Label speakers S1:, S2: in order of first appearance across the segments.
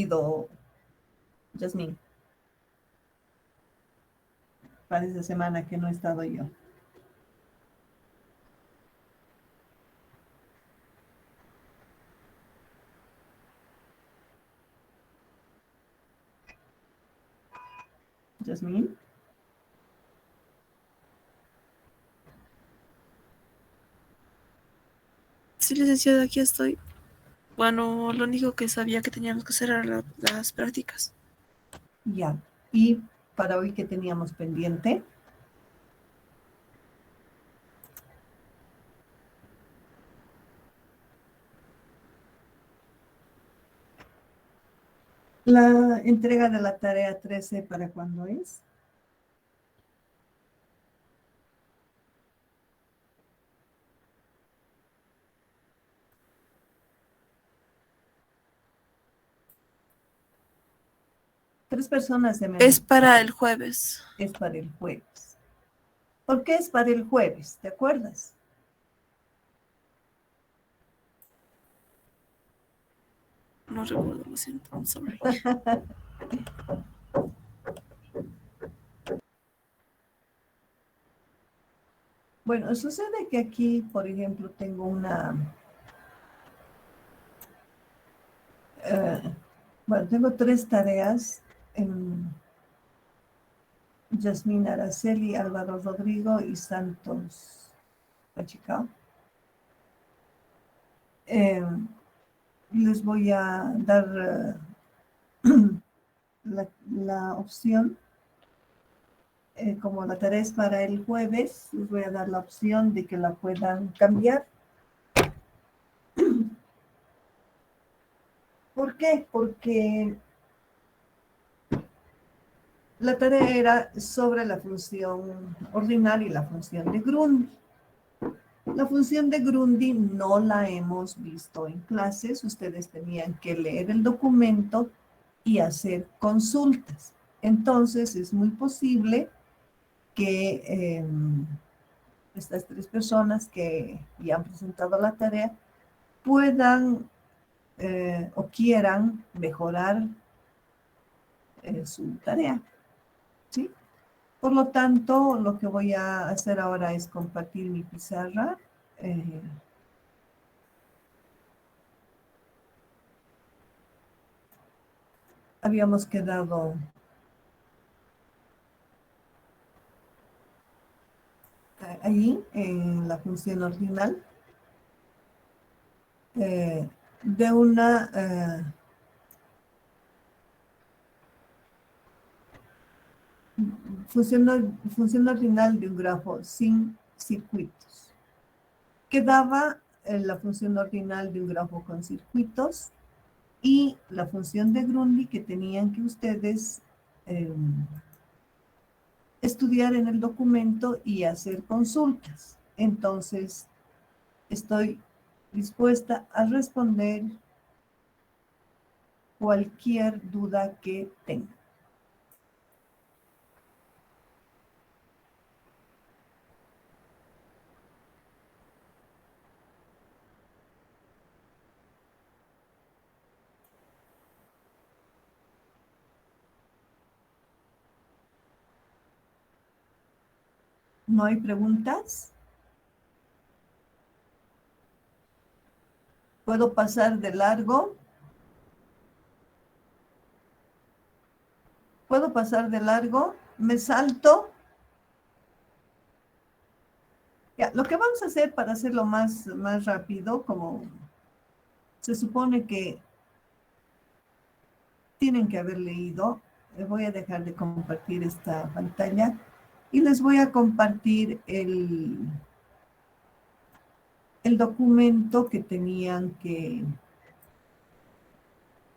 S1: ido, Yasmín? Para esa semana que no he estado yo. Yasmín.
S2: Sí, licenciada, aquí estoy. Bueno, lo único que sabía que teníamos que hacer eran las prácticas.
S1: Ya. Y para hoy, ¿qué teníamos pendiente? La entrega de la tarea 13, ¿para cuándo es? Tres personas se me han
S2: Es
S1: dicho.
S2: para el jueves.
S1: Es para el jueves. ¿Por qué es para el jueves? ¿Te acuerdas?
S2: No recuerdo, lo siento. I'm sorry.
S1: Bueno, sucede que aquí, por ejemplo, tengo tengo tres tareas en Yasmín Araceli, Álvaro Rodrigo y Santos Pachicao. Les voy a dar la opción, como la tarea es para el jueves, les voy a dar la opción de que la puedan cambiar. ¿Por qué? Porque la tarea era sobre la función ordinal y la función de Grundy. La función de Grundy no la hemos visto en clases. Ustedes tenían que leer el documento y hacer consultas. Entonces es muy posible que estas tres personas que ya han presentado la tarea puedan o quieran mejorar su tarea, ¿sí? Por lo tanto, lo que voy a hacer ahora es compartir mi pizarra. Habíamos quedado ahí en la función ordinal de una función ordinal de un grafo sin circuitos. Quedaba la función ordinal de un grafo con circuitos y la función de Grundy que tenían que ustedes estudiar en el documento y hacer consultas. Entonces, estoy dispuesta a responder cualquier duda que tengan. ¿No hay preguntas? ¿Puedo pasar de largo? ¿Puedo pasar de largo? ¿Me salto? Ya, lo que vamos a hacer para hacerlo más rápido, como se supone que tienen que haber leído, voy a dejar de compartir esta pantalla y les voy a compartir el documento que tenían que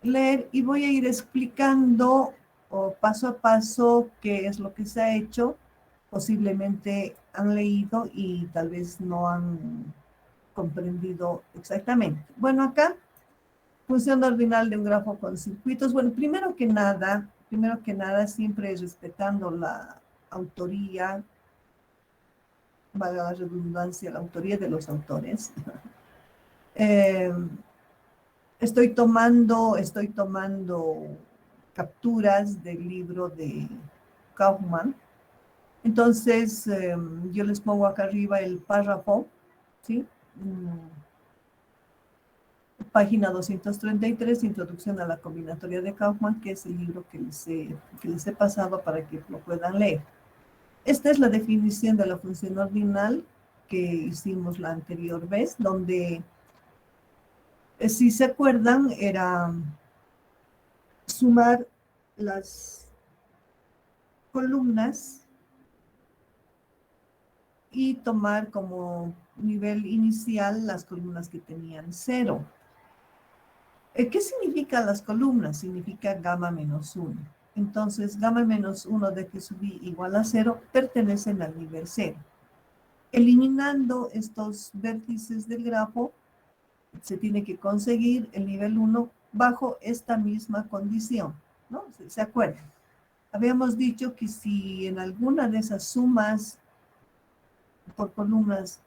S1: leer y voy a ir explicando paso a paso qué es lo que se ha hecho. Posiblemente han leído y tal vez no han comprendido exactamente. Bueno, acá, función ordinal de un grafo con circuitos. Bueno, primero que nada, siempre respetando la autoría, valga la redundancia, la autoría de los autores. Estoy tomando capturas del libro de Kaufman. Entonces, yo les pongo acá arriba el párrafo, ¿sí? Página 233, Introducción a la combinatoria de Kaufman, que es el libro que les he pasado para que lo puedan leer. Esta es la definición de la función ordinal que hicimos la anterior vez, donde, si se acuerdan, era sumar las columnas y tomar como nivel inicial las columnas que tenían 0. ¿Qué significa las columnas? Significa gamma menos 1. Entonces, gamma menos 1 de que subí igual a 0 pertenecen al nivel 0. Eliminando estos vértices del grafo, se tiene que conseguir el nivel 1 bajo esta misma condición, ¿no? ¿Se acuerdan? Habíamos dicho que si en alguna de esas sumas por columnas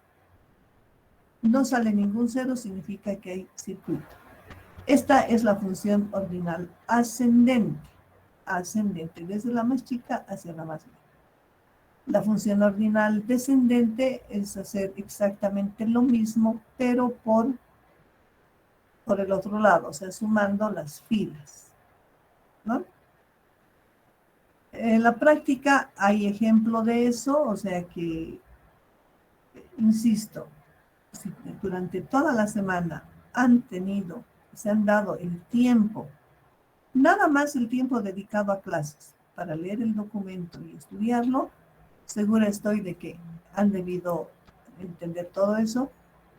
S1: no sale ningún 0, significa que hay circuito. Esta es la función ordinal ascendente, desde la más chica hacia la más grande. La función ordinal descendente es hacer exactamente lo mismo, pero por el otro lado, o sea, sumando las filas, ¿no? En la práctica hay ejemplo de eso, o sea que, insisto, si durante toda la semana se han dado el tiempo, nada más el tiempo dedicado a clases, para leer el documento y estudiarlo, segura estoy de que han debido entender todo eso,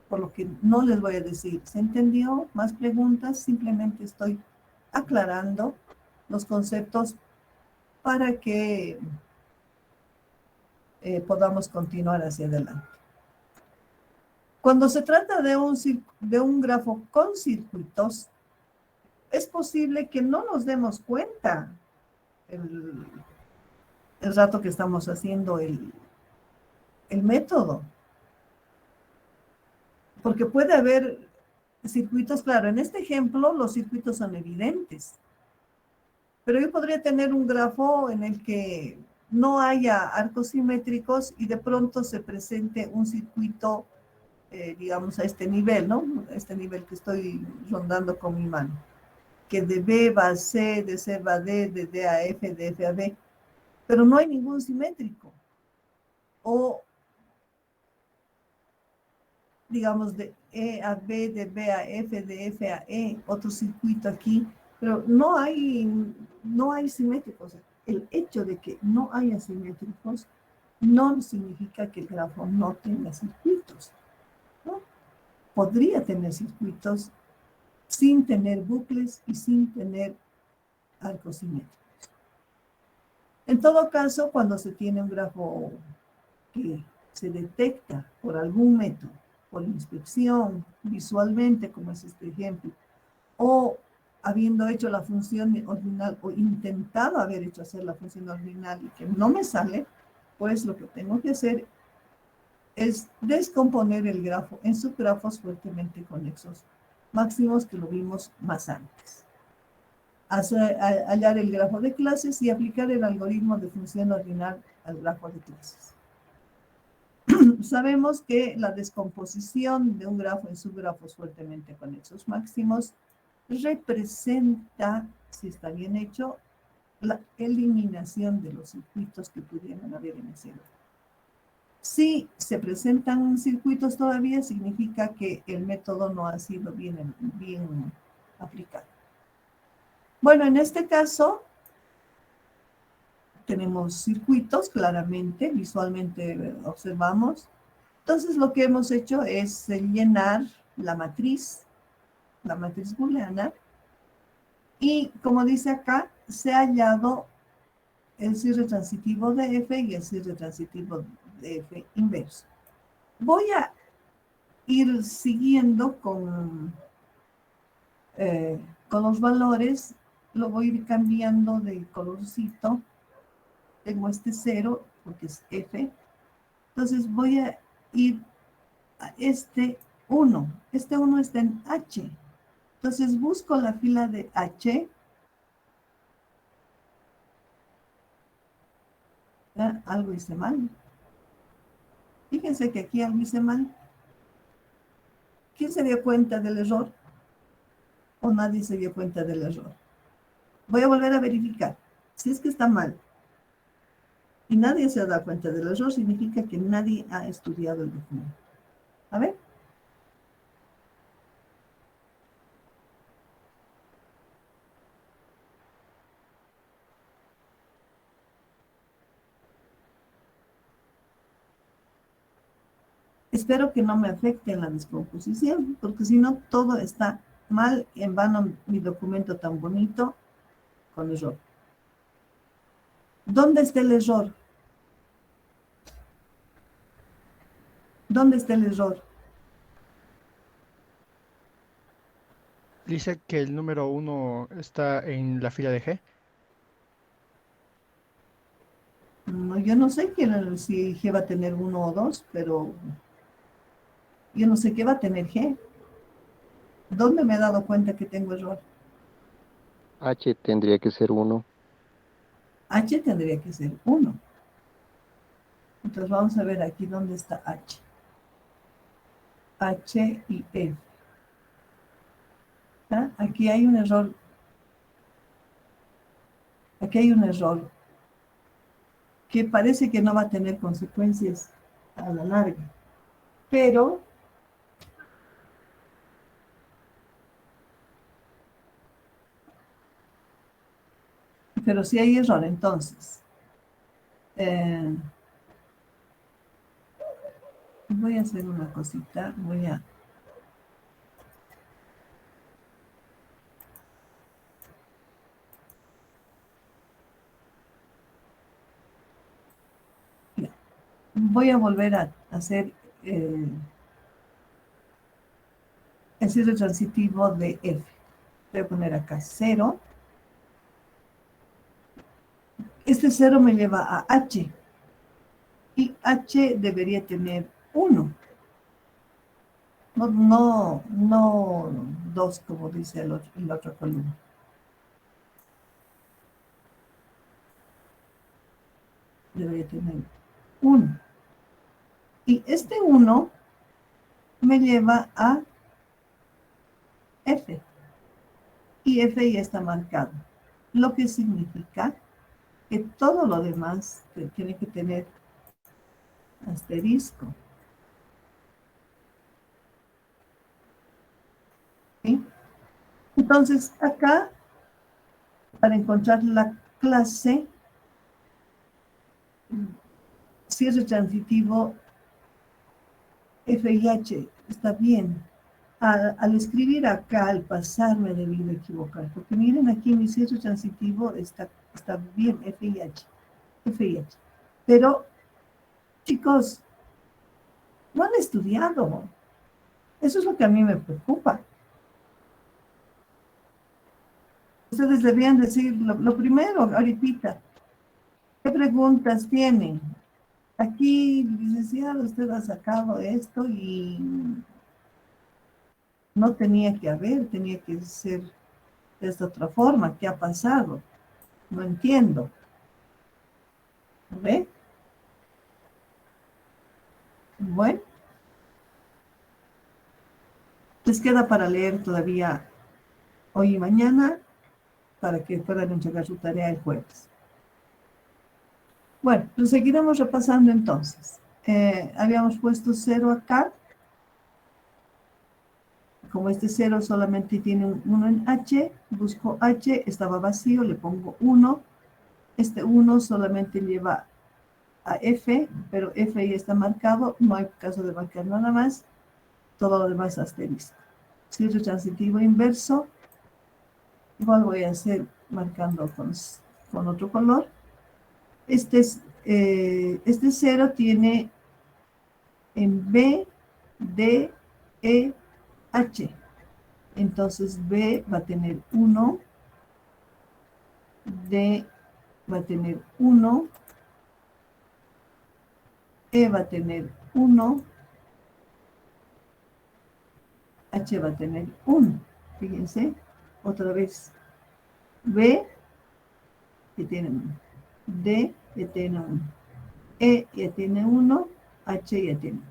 S1: por lo que no les voy a decir, ¿se entendió? Más preguntas, simplemente estoy aclarando los conceptos para que podamos continuar hacia adelante. Cuando se trata de un grafo con circuitos, es posible que no nos demos cuenta el rato que estamos haciendo el método. Porque puede haber circuitos, claro, en este ejemplo los circuitos son evidentes. Pero yo podría tener un grafo en el que no haya arcos simétricos y de pronto se presente un circuito, digamos, a este nivel, ¿no? A este nivel que estoy rondando con mi mano. Que de B va a C, de C va a D, de D a F, de F a B. Pero no hay ningún simétrico. O, digamos, de E a B, de B a F, de F a E, otro circuito aquí. Pero no hay simétricos. El hecho de que no haya simétricos no significa que el grafo no tenga circuitos, ¿no? Podría tener circuitos sin tener bucles y sin tener arcos simétricos. En todo caso, cuando se tiene un grafo que se detecta por algún método, por inspección, visualmente, como es este ejemplo, o habiendo hecho la función ordinal o intentado hacer la función ordinal y que no me sale, pues lo que tengo que hacer es descomponer el grafo en subgrafos fuertemente conexos máximos, que lo vimos más antes. Hallar el grafo de clases y aplicar el algoritmo de función ordinal al grafo de clases. Sabemos que la descomposición de un grafo en subgrafos fuertemente conexos máximos representa, si está bien hecho, la eliminación de los circuitos que pudieran haber en ese grafo. Si se presentan circuitos todavía, significa que el método no ha sido bien aplicado. Bueno, en este caso, tenemos circuitos claramente, visualmente observamos. Entonces, lo que hemos hecho es llenar la matriz booleana, y como dice acá, se ha hallado el cierre transitivo de F y el cierre transitivo de F inverso. Voy a ir siguiendo con los valores, lo voy a ir cambiando de colorcito. Tengo este 0 porque es F. Entonces voy a ir a este 1. Este 1 está en H. Entonces busco la fila de H. Algo hice mal. Fíjense que aquí algo hice mal. ¿Quién se dio cuenta del error? ¿O nadie se dio cuenta del error? Voy a volver a verificar. Si es que está mal y nadie se da cuenta del error, significa que nadie ha estudiado el documento. A ver. Espero que no me afecte en la descomposición, porque si no, todo está mal, en vano mi documento tan bonito, con error. ¿Dónde está el error? ¿Dónde está el error?
S3: Dice que el número 1 está en la fila de G.
S1: No, yo no sé si G va a tener 1 o 2, pero yo no sé qué va a tener G. ¿Dónde me he dado cuenta que tengo error?
S4: H tendría que ser 1.
S1: H tendría que ser 1. Entonces vamos a ver aquí dónde está H. H y F. ¿Ah? Aquí hay un error. Aquí hay un error que parece que no va a tener consecuencias a la larga. Pero sí hay error. Entonces, voy a hacer una cosita. Voy a volver a hacer el cierre transitivo de F. Voy a poner acá 0. Este 0 me lleva a H. Y H debería tener 1. No 2 como dice en la otra columna. Debería tener 1. Y este 1 me lleva a F. Y F ya está marcado. Lo que significa que todo lo demás tiene que tener asterisco. ¿Sí? Entonces, acá, para encontrar la clase, cierre transitivo F y H, está bien. Al escribir acá, al pasar, me he debido equivocar, porque miren aquí mi cierre transitivo está bien, F y H. F y H. Pero, chicos, no han estudiado. Eso es lo que a mí me preocupa. Ustedes debían decir lo primero, ahorita. ¿Qué preguntas tienen? Aquí, licenciado, usted ha sacado esto y no tenía que haber, tenía que ser de esta otra forma. ¿Qué ha pasado? No entiendo. ¿Ve? Bueno, les queda para leer todavía hoy y mañana para que puedan entregar su tarea el jueves. Bueno, pues seguiremos repasando entonces. Habíamos puesto 0 acá. Como este 0 solamente tiene un 1 en H, busco H, estaba vacío, le pongo 1. Este 1 solamente lleva a F, pero F ya está marcado, no hay caso de marcar nada más, todo lo demás asterisco. Cierre transitivo inverso, igual voy a hacer marcando con otro color. Este 0 tiene en B, D, E, H. Entonces B va a tener 1, D va a tener 1, E va a tener 1, H va a tener 1. Fíjense, otra vez. B, que tiene 1. D, que tiene 1. E, ya tiene 1. H, ya tiene 1.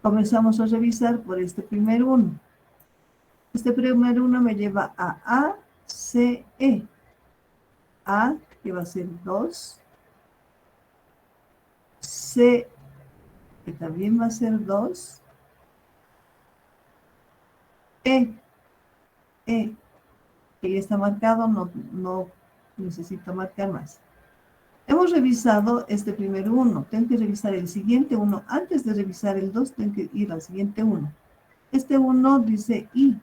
S1: Comenzamos a revisar por este primer 1. Este primer 1 me lleva a C, E. A, que va a ser 2. C, que también va a ser 2. E, que ya está marcado, no necesito marcar más. Hemos revisado este primer 1. Tengo que revisar el siguiente 1. Antes de revisar el 2, tengo que ir al siguiente 1. Este 1 dice I.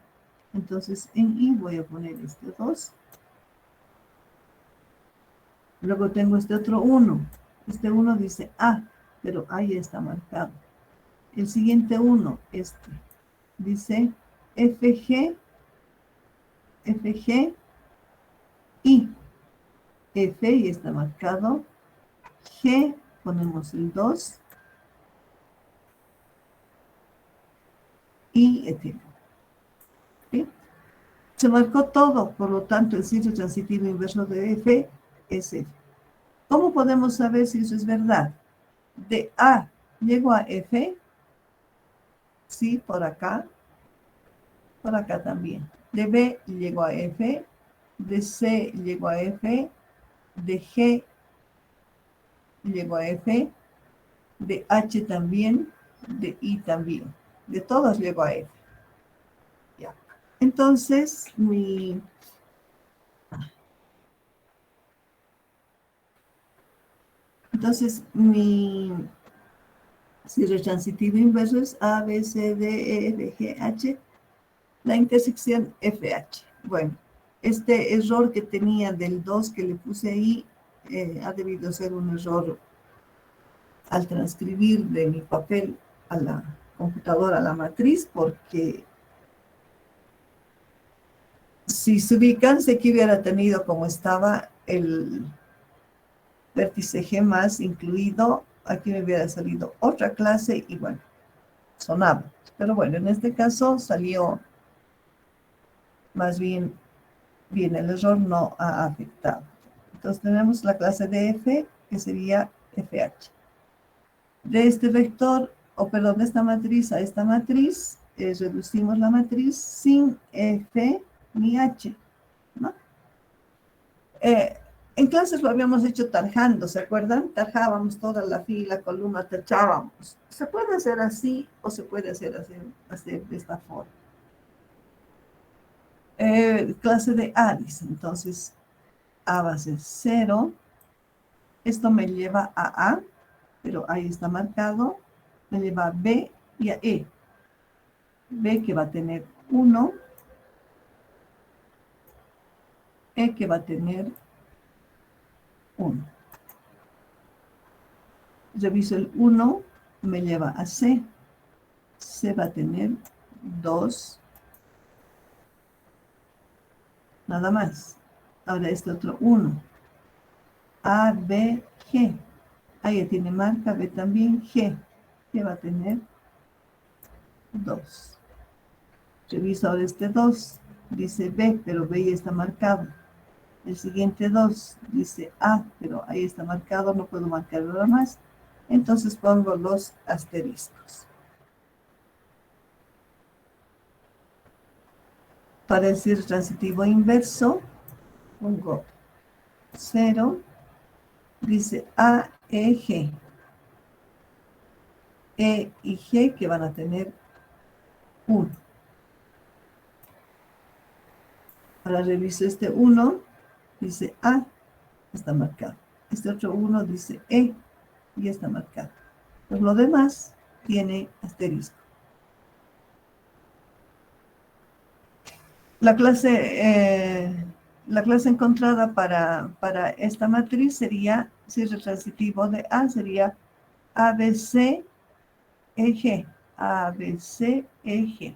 S1: Entonces, en I voy a poner este 2. Luego tengo este otro 1. Este 1 dice A, pero ahí está marcado. El siguiente 1, este, dice FG, I. F, y está marcado. G, ponemos el 2. Y etc. ¿Sí? Se marcó todo, por lo tanto, el sitio transitivo inverso de F es F. ¿Cómo podemos saber si eso es verdad? De A llego a F, sí, por acá también. De B llego a F, de C llego a F, de G llego a F, de H también, de I también. De todos llego a F. Ya. Entonces, mi cierre transitivo inverso es A, B, C, D, E, F, G, H, la intersección FH. Bueno, este error que tenía del 2 que le puse ahí ha debido ser un error al transcribir de mi papel a la computadora, a la matriz, porque si se ubican, sé que hubiera tenido como estaba el vértice G más incluido, aquí me hubiera salido otra clase y bueno, sonaba. Pero bueno, en este caso salió más bien el error no ha afectado. Entonces tenemos la clase de F, que sería FH. De este vector, o perdón, de esta matriz a esta matriz, reducimos la matriz sin F ni H, ¿no? En clases lo habíamos hecho tarjando, ¿se acuerdan? Tarjábamos toda la fila, columna, tachábamos. Se puede hacer así o se puede hacer de esta forma. Clase de A, dice. Entonces, A va a ser 0. Esto me lleva a A, pero ahí está marcado. Me lleva a B y a E. B que va a tener 1. E que va a tener 1. Reviso el 1, me lleva a C. C va a tener 2. Nada más. Ahora este otro 1. A, B, G. Ahí tiene marca, B también, G. Que va a tener 2. Reviso ahora este 2. Dice B, pero B ya está marcado. El siguiente 2 dice A, pero ahí está marcado, no puedo marcar nada más. Entonces pongo los asteriscos. Para el cierre transitivo inverso, pongo 0, dice A, E, G. E y G que van a tener 1. Ahora reviso este 1, dice A, está marcado. Este otro 1 dice E, y está marcado. Por lo demás, tiene asterisco. La clase encontrada para esta matriz sería, cierre transitivo de A, sería ABC, EG. ABC, EG.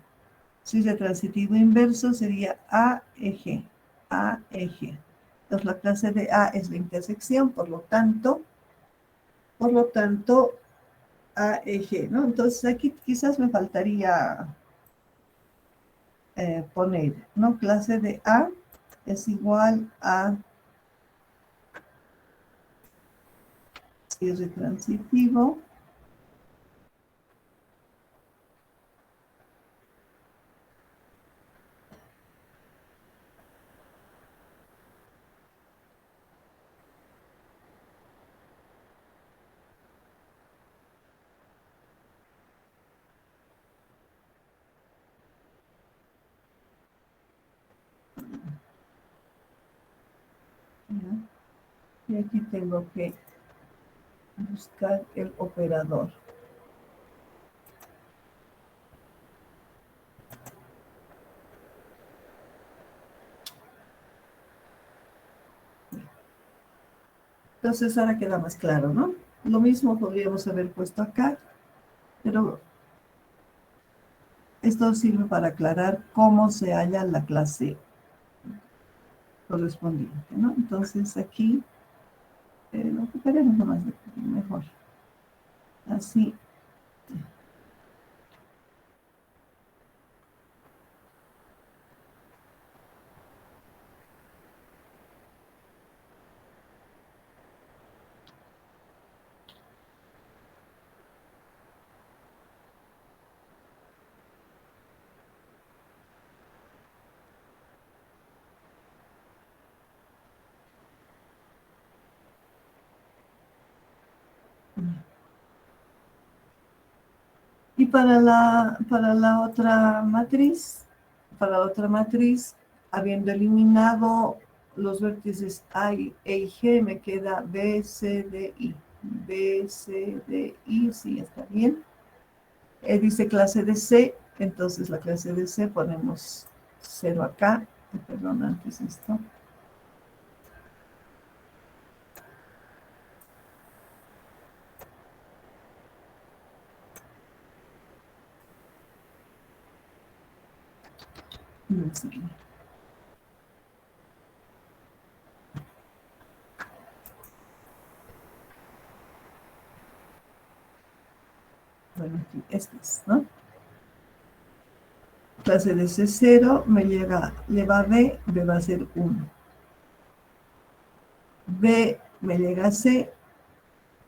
S1: Cierre transitivo inverso sería AEG. AEG. Entonces la clase de A es la intersección, por lo tanto, AEG, ¿no? Entonces aquí quizás me faltaría poner, ¿no? Clase de A es igual a cierre transitivo ¿ya? Y aquí tengo que buscar el operador. Entonces ahora queda más claro, ¿no? Lo mismo podríamos haber puesto acá, pero esto sirve para aclarar cómo se halla la clase correspondiente, ¿no? Entonces aquí lo ocuparemos nomás mejor. Así. Y para la otra matriz, habiendo eliminado los vértices A e y G, me queda B, C, D, I. B, C, D, I, sí, está bien. Dice clase de C, entonces la clase de C ponemos 0 acá. Perdón, antes esto. Sí. Bueno, aquí, este es, ¿no? Clase de C0 me lleva a B, B va a ser 1. B me llega a C,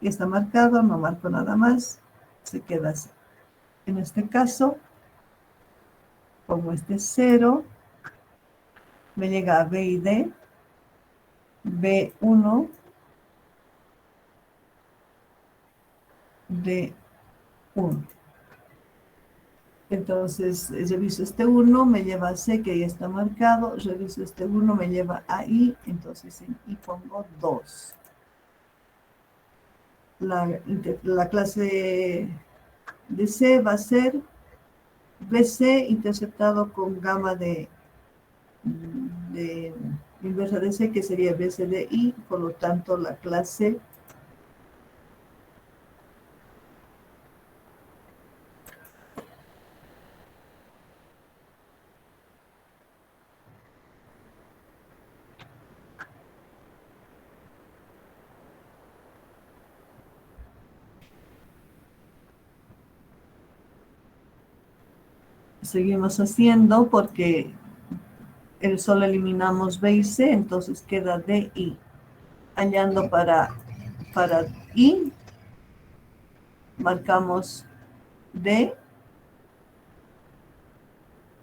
S1: y está marcado, no marco nada más, se queda así. En este caso, pongo este 0, me llega a B y D, B1, D1. Entonces, reviso este 1, me lleva a C, que ya está marcado, reviso este 1, me lleva a I, entonces en I pongo 2. La clase de C va a ser BC interceptado con gamma de inversa de C, que sería BC de I, por lo tanto la clase seguimos haciendo porque solo eliminamos B y C, entonces queda D, I. Hallando para I, marcamos D,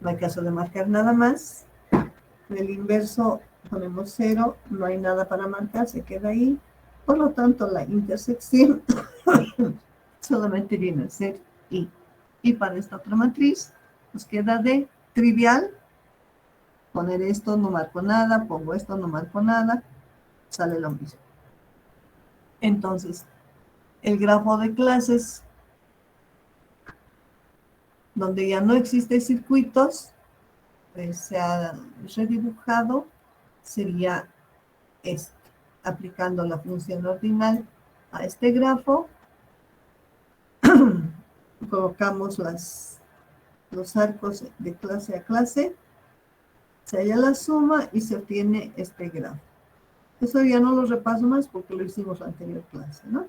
S1: no hay caso de marcar nada más. En el inverso ponemos 0, no hay nada para marcar, se queda ahí. Por lo tanto, la intersección solamente viene a ser I. Y para esta otra matriz, nos queda D, trivial. Poner esto, no marco nada, pongo esto, no marco nada, sale lo mismo. Entonces, el grafo de clases, donde ya no existen circuitos, se ha redibujado, sería este, aplicando la función ordinal a este grafo, colocamos los arcos de clase a clase, se halla la suma y se obtiene este grafo. Eso ya no lo repaso más porque lo hicimos la anterior clase, ¿no?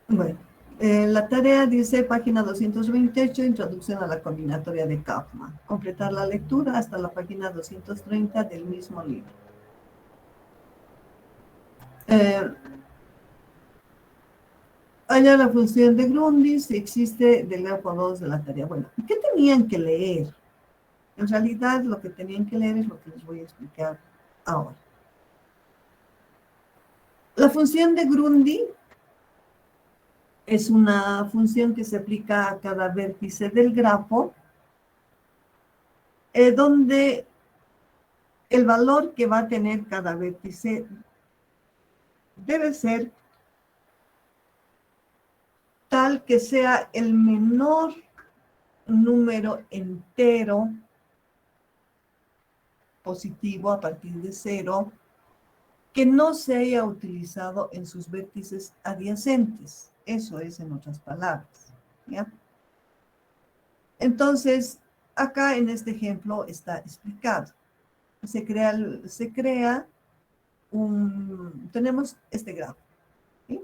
S1: Bueno, La tarea dice página 228, introducción a la combinatoria de Kaufman. Completar la lectura hasta la página 230 del mismo libro. Halla la función de Grundy si existe del grafo 2 de la tarea. Bueno, ¿qué tenían que leer? En realidad lo que tenían que leer es lo que les voy a explicar ahora. La función de Grundy es una función que se aplica a cada vértice del grafo, donde el valor que va a tener cada vértice debe ser tal que sea el menor número entero positivo a partir de 0 que no se haya utilizado en sus vértices adyacentes. Eso es en otras palabras, ¿ya? Entonces, acá en este ejemplo está explicado. Tenemos este grafo, ¿sí?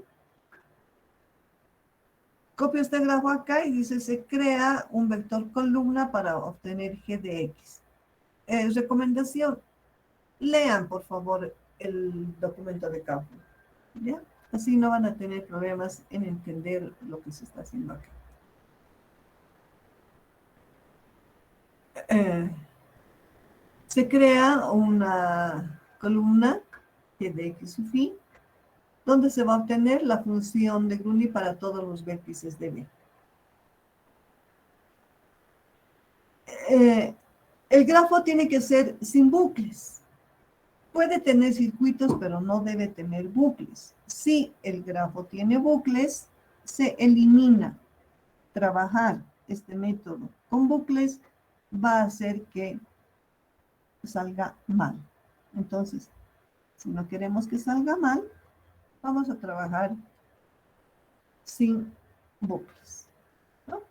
S1: Copio este grafo acá y dice, se crea un vector columna para obtener g de x. Recomendación, lean por favor el documento de cálculo, ¿ya? Así no van a tener problemas en entender lo que se está haciendo acá. Se crea una columna g de x sub i, donde se va a obtener la función de Grundy para todos los vértices de B. El grafo tiene que ser sin bucles. Puede tener circuitos, pero no debe tener bucles. Si el grafo tiene bucles, se elimina. Trabajar este método con bucles va a hacer que salga mal. Entonces, si no queremos que salga mal, vamos a trabajar sin bucles, ¿no?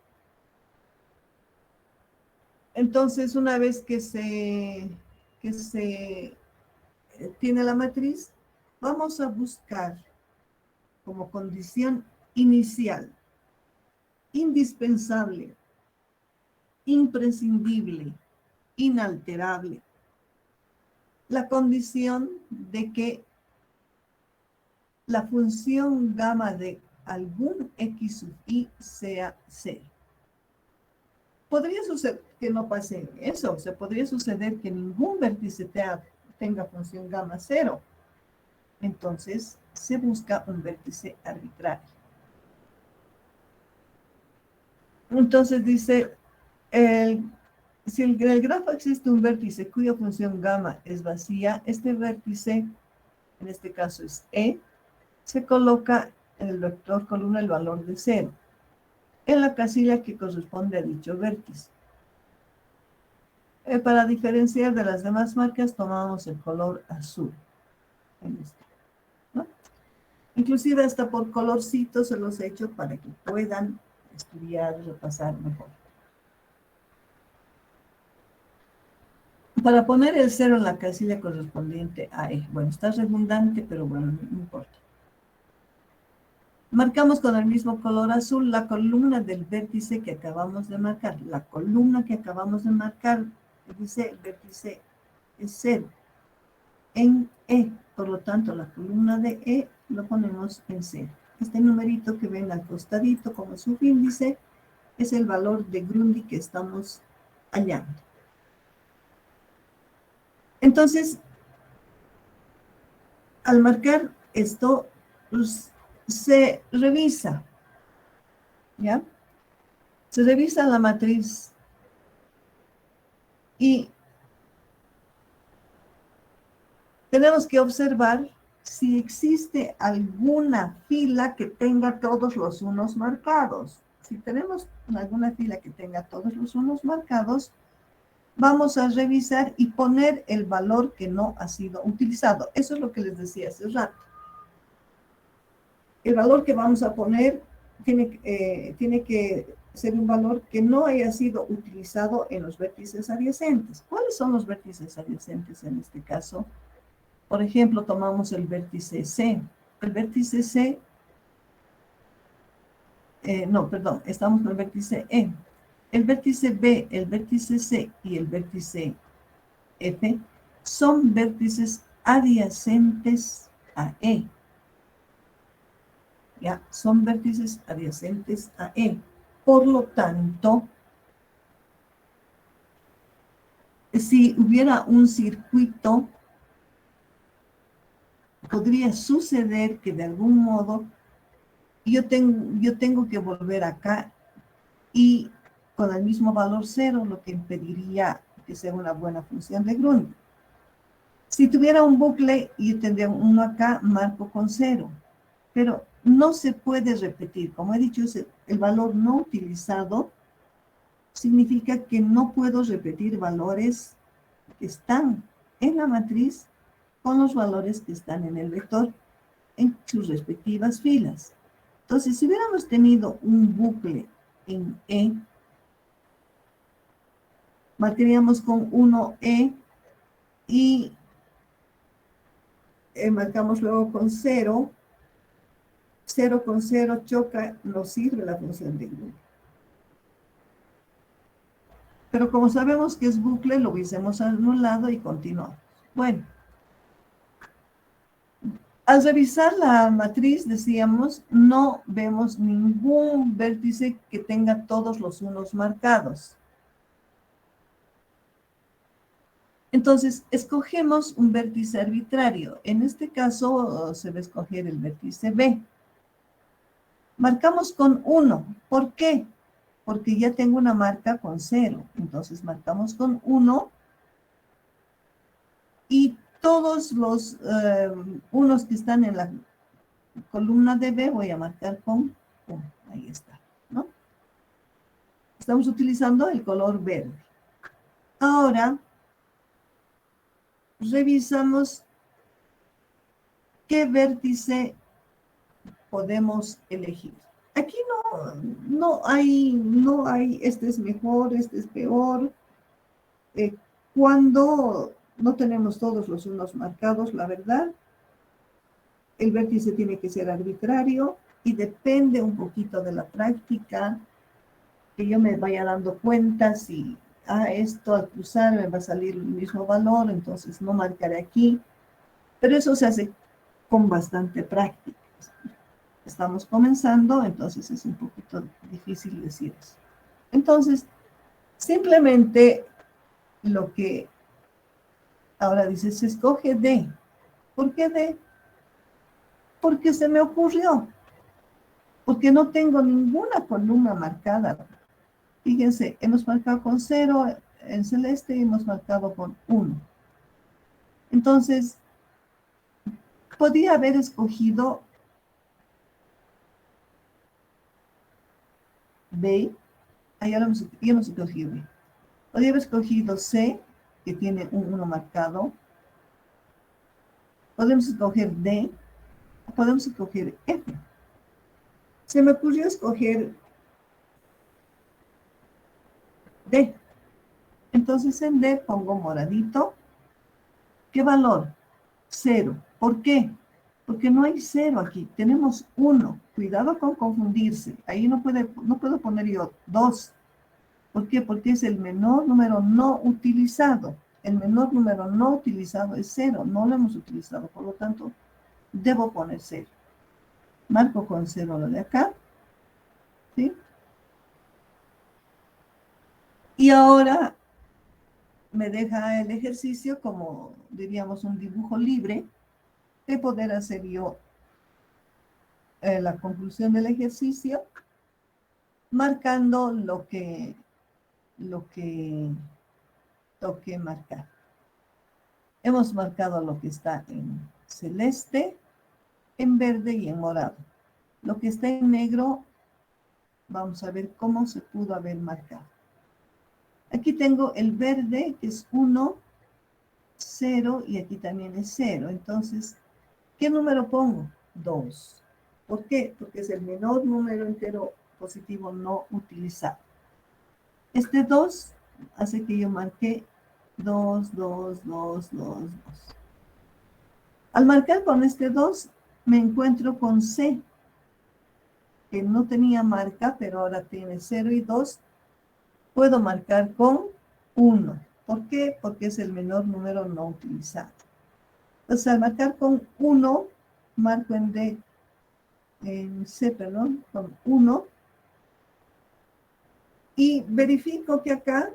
S1: Entonces, una vez que se tiene la matriz, vamos a buscar como condición inicial, indispensable, imprescindible, inalterable, la condición de que la función gamma de algún x sub i sea 0. Podría suceder que no pase eso, o sea, podría suceder que ningún vértice tenga función gamma 0. Entonces, se busca un vértice arbitrario. Entonces dice, si en el grafo existe un vértice cuya función gamma es vacía, este vértice, en este caso es E, se coloca en el vector columna el valor de 0, en la casilla que corresponde a dicho vértice. Para diferenciar de las demás marcas, tomamos el color azul. En este, ¿no? Inclusive hasta por colorcitos se los he hecho para que puedan estudiar, repasar mejor. Para poner el 0 en la casilla correspondiente a E. Bueno, está redundante, pero bueno, no importa. Marcamos con el mismo color azul la columna del vértice que acabamos de marcar. La columna que acabamos de marcar dice el vértice es 0 en E. Por lo tanto, la columna de E lo ponemos en 0. Este numerito que ven al costadito como subíndice es el valor de Grundy que estamos hallando. Entonces, al marcar esto, se revisa, ¿ya? Se revisa la matriz y tenemos que observar si existe alguna fila que tenga todos los unos marcados. Si tenemos alguna fila que tenga todos los unos marcados, vamos a revisar y poner el valor que no ha sido utilizado. Eso es lo que les decía hace rato. El valor que vamos a poner tiene que ser un valor que no haya sido utilizado en los vértices adyacentes. ¿Cuáles son los vértices adyacentes en este caso? Por ejemplo, tomamos el vértice C. El vértice C no, perdón, estamos con el vértice E. El vértice B, el vértice C y el vértice F son vértices adyacentes a E. ¿Ya? Son vértices adyacentes a E. Por lo tanto, si hubiera un circuito, podría suceder que de algún modo yo tengo que volver acá y con el mismo valor 0, lo que impediría que sea una buena función de Grund. Si tuviera un bucle y yo tendría uno acá, marco con 0. Pero no se puede repetir. Como he dicho, el valor no utilizado significa que no puedo repetir valores que están en la matriz con los valores que están en el vector en sus respectivas filas. Entonces, si hubiéramos tenido un bucle en E, marcaríamos con 1E y marcamos luego con 0. 0 con 0 choca, no sirve la función de Grund. Pero como sabemos que es bucle, lo hubiésemos anulado y continuamos. Bueno, al revisar la matriz, decíamos, no vemos ningún vértice que tenga todos los unos marcados. Entonces, escogemos un vértice arbitrario. En este caso, se va a escoger el vértice B. Marcamos con 1. ¿Por qué? Porque ya tengo una marca con 0. Entonces, marcamos con 1 y todos los unos que están en la columna de B voy a marcar con 1. Ahí está, ¿no? Estamos utilizando el color verde. Ahora, revisamos qué vértice podemos elegir. Aquí no hay, este es mejor, este es peor. Cuando no tenemos todos los unos marcados, la verdad, el vértice tiene que ser arbitrario y depende un poquito de la práctica, que yo me vaya dando cuenta si esto al cruzar me va a salir el mismo valor, entonces no marcaré aquí. Pero eso se hace con bastante práctica. Estamos comenzando, entonces es un poquito difícil decir eso. Entonces, simplemente lo que ahora dice, se escoge D. ¿Por qué D? Porque se me ocurrió. Porque no tengo ninguna columna marcada. Fíjense, hemos marcado con 0 en celeste y hemos marcado con 1. Entonces, podía haber escogido B. Ya lo hemos escogido B. Podría haber escogido C, que tiene un 1 marcado. Podemos escoger D. Podemos escoger F. Se me ocurrió escoger D. Entonces en D pongo moradito. ¿Qué valor? 0. ¿Por qué? Porque no hay 0 aquí. Tenemos 1. Cuidado con confundirse. Ahí no puedo poner yo 2. ¿Por qué? Porque es el menor número no utilizado. El menor número no utilizado es 0. No lo hemos utilizado. Por lo tanto, debo poner 0. Marco con 0 lo de acá. ¿Sí? Y ahora me deja el ejercicio como, diríamos, un dibujo libre de poder hacer yo la conclusión del ejercicio marcando lo que toque marcar. Hemos marcado lo que está en celeste, en verde y en morado. Lo que está en negro, vamos a ver cómo se pudo haber marcado. Aquí tengo el verde, que es 1, 0, y aquí también es 0. Entonces, ¿qué número pongo? 2. ¿Por qué? Porque es el menor número entero positivo no utilizado. Este 2 hace que yo marque 2, 2, 2, 2, 2. Al marcar con este 2, me encuentro con C. que no tenía marca, pero ahora tiene 0 y 2, puedo marcar con 1. ¿Por qué? Porque es el menor número no utilizado. Entonces, al marcar con 1, marco en C, perdón, con 1, y verifico que acá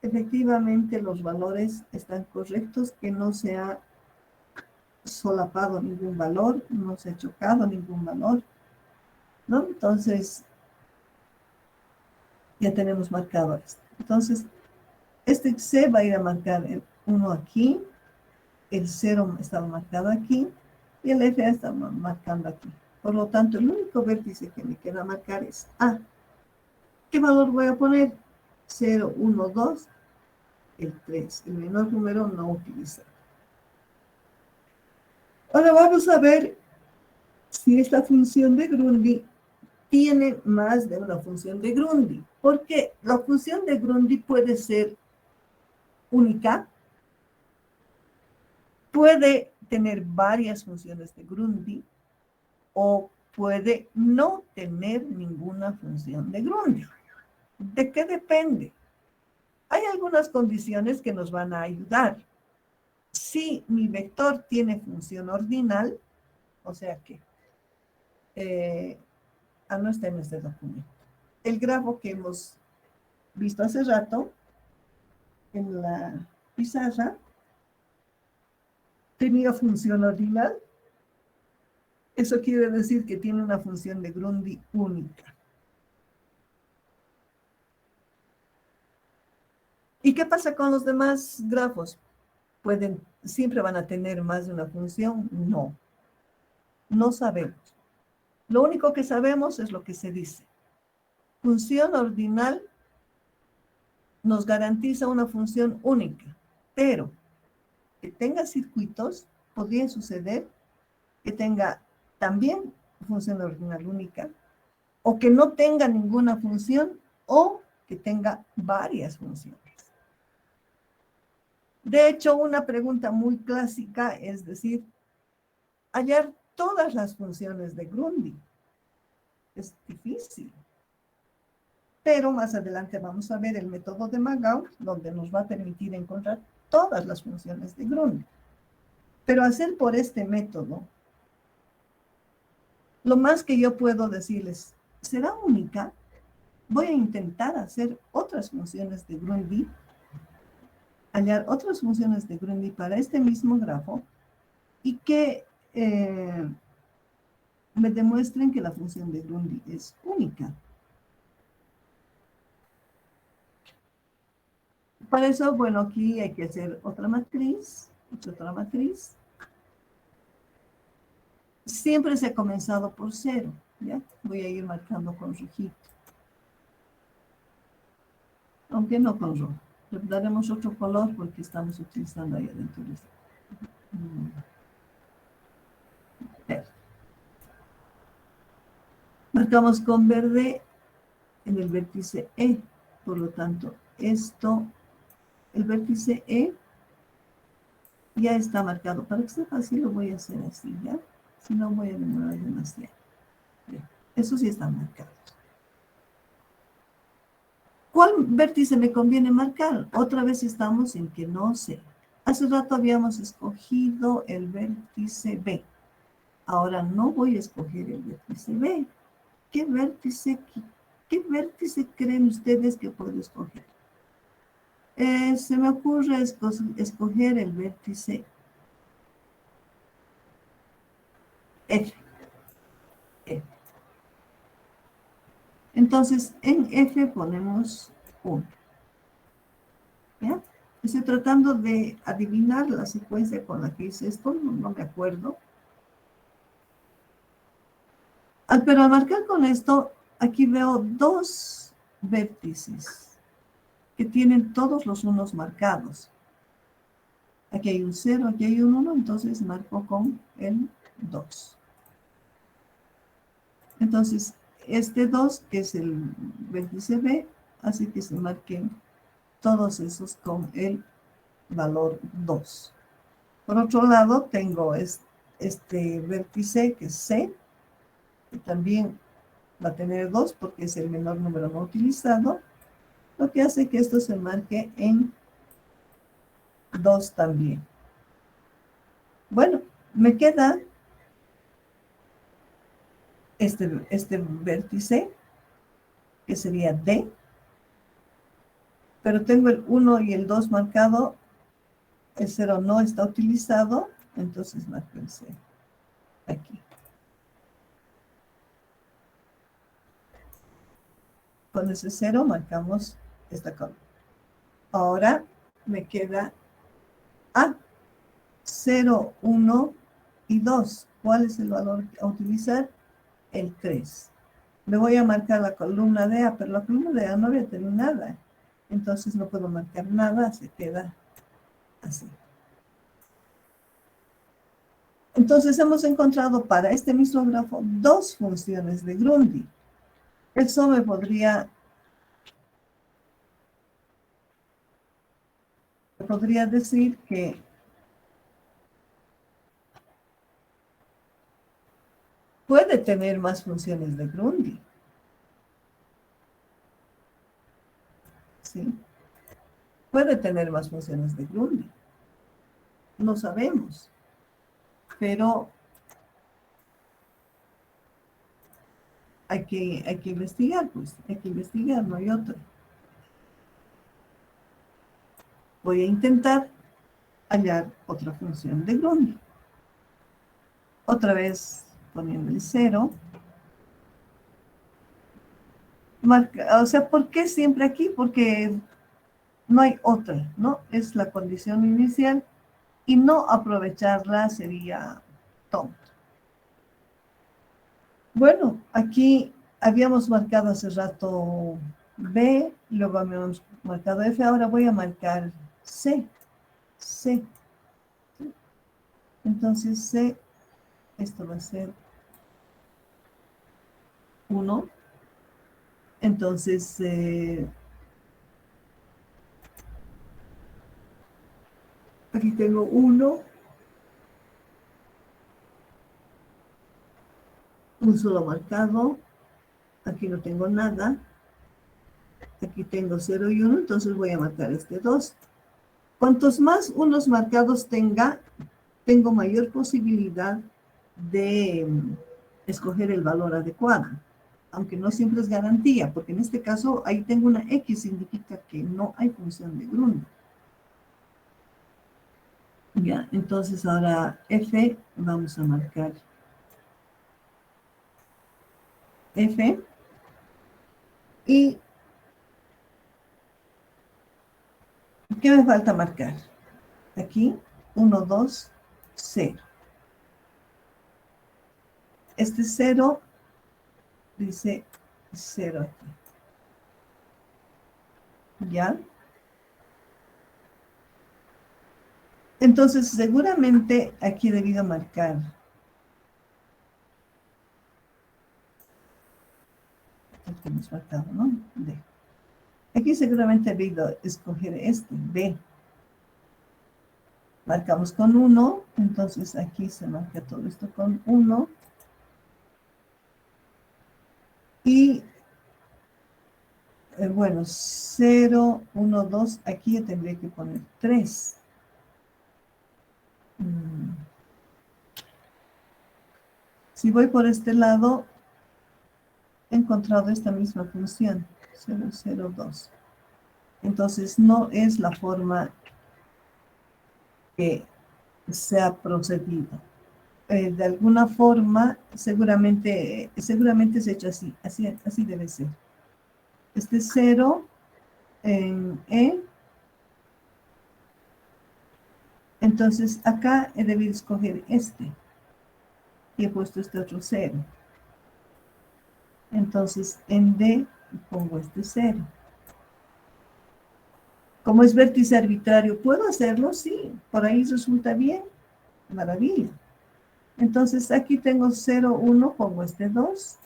S1: efectivamente los valores están correctos, que no se ha solapado ningún valor, no se ha chocado ningún valor, ¿no? Entonces, ya tenemos marcado esto. Entonces, este C va a ir a marcar el 1 aquí, el 0 estaba marcado aquí, y el F está marcando aquí. Por lo tanto, el único vértice que me queda marcar es A. ¿Qué valor voy a poner? 0, 1, 2, el 3, el menor número no utilizado. Ahora vamos a ver si esta función de Grundy tiene más de una función de Grundy. Porque la función de Grundy puede ser única, puede tener varias funciones de Grundy, o puede no tener ninguna función de Grundy. ¿De qué depende? Hay algunas condiciones que nos van a ayudar. Si mi vector tiene función ordinal, o sea que, no está en este documento. El grafo que hemos visto hace rato, en la pizarra, tenía función ordinal. Eso quiere decir que tiene una función de Grundy única. ¿Y qué pasa con los demás grafos? ¿Siempre van a tener más de una función? No. No sabemos. Lo único que sabemos es lo que se dice. Función ordinal nos garantiza una función única, pero que tenga circuitos, podría suceder que tenga también función ordinal única, o que no tenga ninguna función, o que tenga varias funciones. De hecho, una pregunta muy clásica es decir, hallar todas las funciones de Grundy. Es difícil. Pero más adelante vamos a ver el método de Magout, donde nos va a permitir encontrar todas las funciones de Grundy. Pero hacer por este método, lo más que yo puedo decirles, ¿será única? Voy a intentar hacer otras funciones de Grundy, hallar otras funciones de Grundy para este mismo grafo, y que me demuestren que la función de Grundy es única. Para eso, bueno, aquí hay que hacer otra matriz. Siempre se ha comenzado por 0, ¿ya? Voy a ir marcando con rojito. Aunque no con rojo. Le daremos otro color porque estamos utilizando ahí adentro. Verde. Marcamos con verde en el vértice E. Por lo tanto, el vértice E ya está marcado. Para que sea fácil lo voy a hacer así, ¿ya? Si no voy a demorar demasiado. Bien, eso sí está marcado. ¿Cuál vértice me conviene marcar? Otra vez estamos en que no sé. Hace rato habíamos escogido el vértice B. Ahora no voy a escoger el vértice B. ¿Qué vértice creen ustedes que puedo escoger? Se me ocurre escoger el vértice F. Entonces, en F ponemos 1. ¿Ya? Estoy tratando de adivinar la secuencia con la que hice esto, no me acuerdo. Pero al marcar con esto, aquí veo 2 vértices que tienen todos los unos marcados. Aquí hay un 0, aquí hay un 1, entonces marco con el 2. Entonces, este 2, que es el vértice B, así que se marquen todos esos con el valor 2. Por otro lado, tengo este vértice, que es C, que también va a tener 2 porque es el menor número no utilizado, lo que hace que esto se marque en 2 también. Bueno, me queda este vértice, que sería D, pero tengo el 1 y el 2 marcado, el 0 no está utilizado, entonces marco el 0 aquí. Con ese 0 marcamos esta columna. Ahora me queda A, 0, 1 y 2. ¿Cuál es el valor a utilizar? El 3. Le voy a marcar la columna de A, pero la columna de A no voy a tener nada. Entonces no puedo marcar nada, se queda así. Entonces hemos encontrado para este mismo grafo 2 funciones de Grundy. Eso me podría decir que puede tener más funciones de Grundy. ¿Sí? Puede tener más funciones de Grundy. No sabemos. Pero hay que investigar, pues. Hay que investigar, no hay otra. Voy a intentar hallar otra función de Grundy. Otra vez poniendo el 0. O sea, ¿por qué siempre aquí? Porque no hay otra, ¿no? Es la condición inicial y no aprovecharla sería tonto. Bueno, aquí habíamos marcado hace rato B, luego habíamos marcado F, ahora voy a marcar C. C. Entonces C, esto va a ser 1. Entonces, aquí tengo 1, un solo marcado, aquí no tengo nada, aquí tengo 0 y 1, entonces voy a marcar este 2. Cuantos más unos marcados tenga, tengo mayor posibilidad de escoger el valor adecuado, aunque no siempre es garantía, porque en este caso ahí tengo una X, significa que no hay función de Grundy. Ya, entonces ahora F, vamos a marcar F, y ¿qué me falta marcar? Aquí, 1, 2, 0. Este 0 dice 0 aquí. ¿Ya? Entonces, seguramente aquí he debido marcar. Aquí hemos marcado, ¿no? D. Aquí seguramente he debido escoger este, B. Marcamos con 1, entonces aquí se marca todo esto con 1. Y, bueno, 0, 1, 2, aquí yo tendría que poner 3. Si voy por este lado, he encontrado esta misma función, 0, 0, 2. Entonces, no es la forma que se ha procedido. De alguna forma, seguramente se ha hecho así, así debe ser. Este 0 en E. Entonces, acá he debido escoger este. Y he puesto este otro 0. Entonces, en D pongo este 0. Como es vértice arbitrario, ¿puedo hacerlo? Sí, por ahí resulta bien. Maravilla. Entonces, aquí tengo 0, 1, pongo este 2.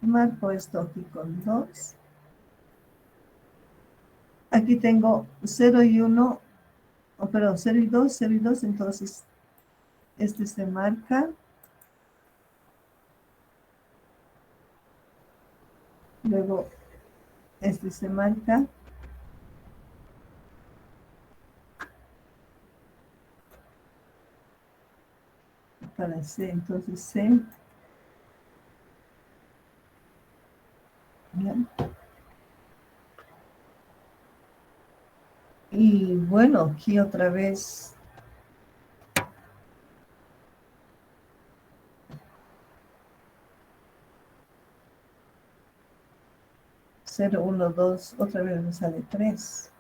S1: Marco esto aquí con 2. Aquí tengo 0 y 1, perdón, 0 y 2, 0 y 2, entonces este se marca. Luego este se marca. Para C, entonces C. Bien. Y bueno, aquí otra vez. Cero, uno, dos, otra vez me sale 3.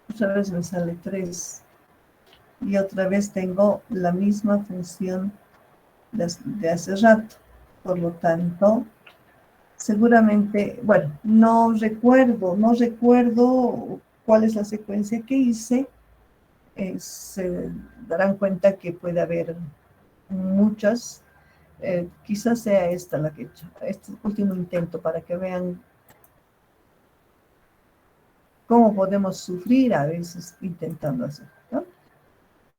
S1: Otra vez me sale 3. Y otra vez tengo la misma función de hace rato. Por lo tanto, seguramente, bueno, no recuerdo cuál es la secuencia que hice. Se darán cuenta que puede haber muchas. Quizás sea esta la que he hecho, este último intento para que vean cómo podemos sufrir a veces intentando hacer, ¿no?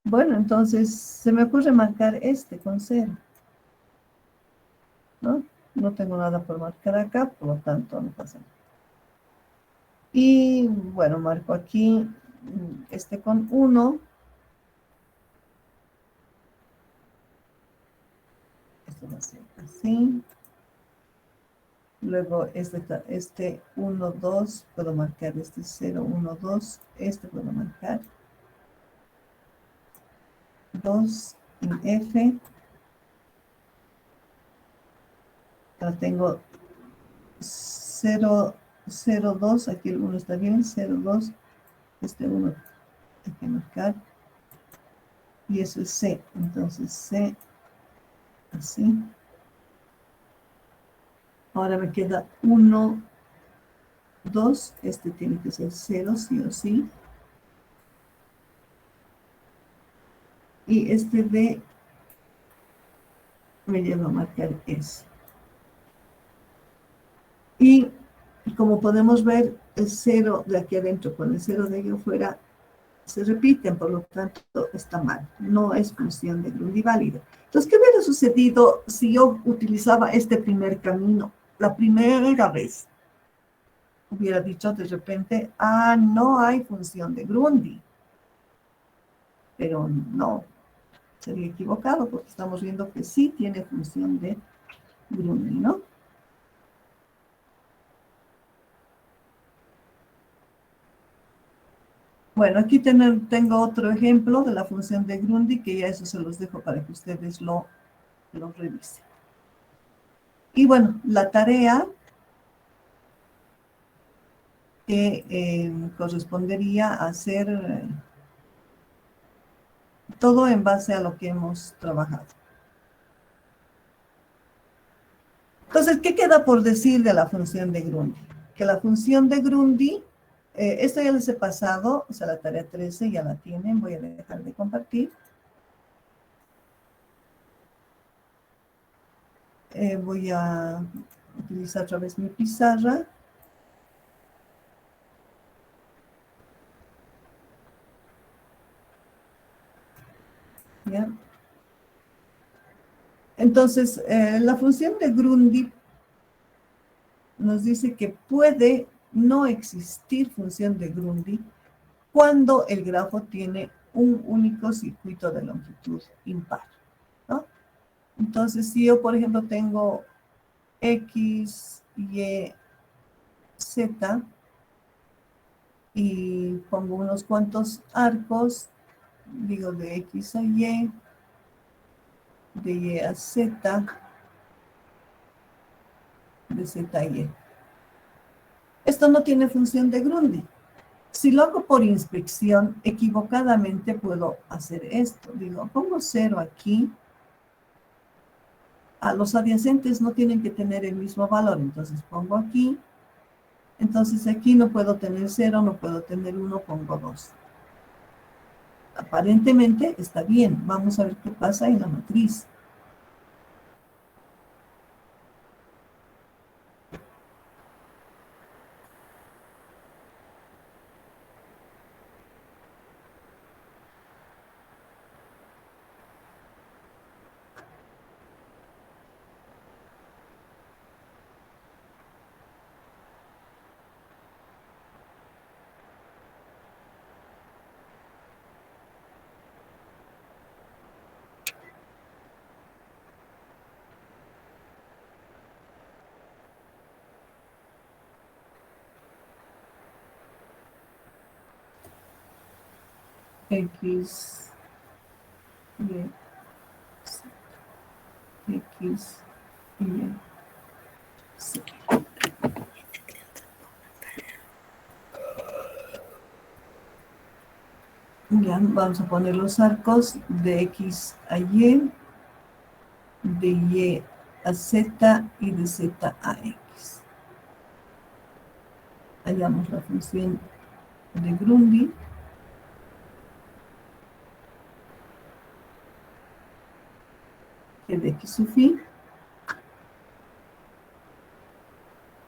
S1: Bueno, entonces se me ocurre marcar este con 0, ¿no? No tengo nada por marcar acá, por lo tanto no pasa nada. Y bueno, marco aquí este con 1. Esto va a ser así. Luego este 1, 2, puedo marcar este 0, 1, 2. Este puedo marcar 2 en F. Ahora tengo 0, 0, 2. Aquí el 1 está bien. 0, 2. Este 1 hay que marcar. Y eso es C. Entonces C, así. Ahora me queda 1, 2. Este tiene que ser 0, sí o sí. Y este D me lleva a marcar S. Y como podemos ver, el 0 de aquí adentro con el 0 de ahí afuera se repiten, por lo tanto está mal. No es función de Grundy válida. Entonces, ¿qué hubiera sucedido si yo utilizaba este primer camino? La primera vez hubiera dicho de repente, no hay función de Grundy. Pero no, sería equivocado porque estamos viendo que sí tiene función de Grundy, ¿no? Bueno, aquí tengo otro ejemplo de la función de Grundy, que ya eso se los dejo para que ustedes lo revisen. Y bueno, la tarea que correspondería a hacer todo en base a lo que hemos trabajado. Entonces, ¿qué queda por decir de la función de Grundy? Que la función de Grundy, esto ya les he pasado, o sea, la tarea 13 ya la tienen, voy a dejar de compartir. Voy a utilizar otra vez mi pizarra. ¿Ya? Entonces, la función de Grundy nos dice que puede no existir función de Grundy cuando el grafo tiene un único circuito de longitud impar, ¿no? Entonces, si yo, por ejemplo, tengo X, Y, Z y pongo unos cuantos arcos, digo de X a Y, de Y a Z, de Z a Y. Esto no tiene función de Grundy. Si lo hago por inspección, equivocadamente puedo hacer esto. Digo, pongo 0 aquí. Los adyacentes no tienen que tener el mismo valor, entonces pongo aquí. Entonces aquí no puedo tener 0, no puedo tener 1, pongo 2. Aparentemente está bien. Vamos a ver qué pasa en la matriz. X, Y, Z, X, Y, Z. Ya, vamos a poner los arcos de X a Y, de Y a Z y de Z a X. Hallamos la función de Grundy. Que de X sub phi.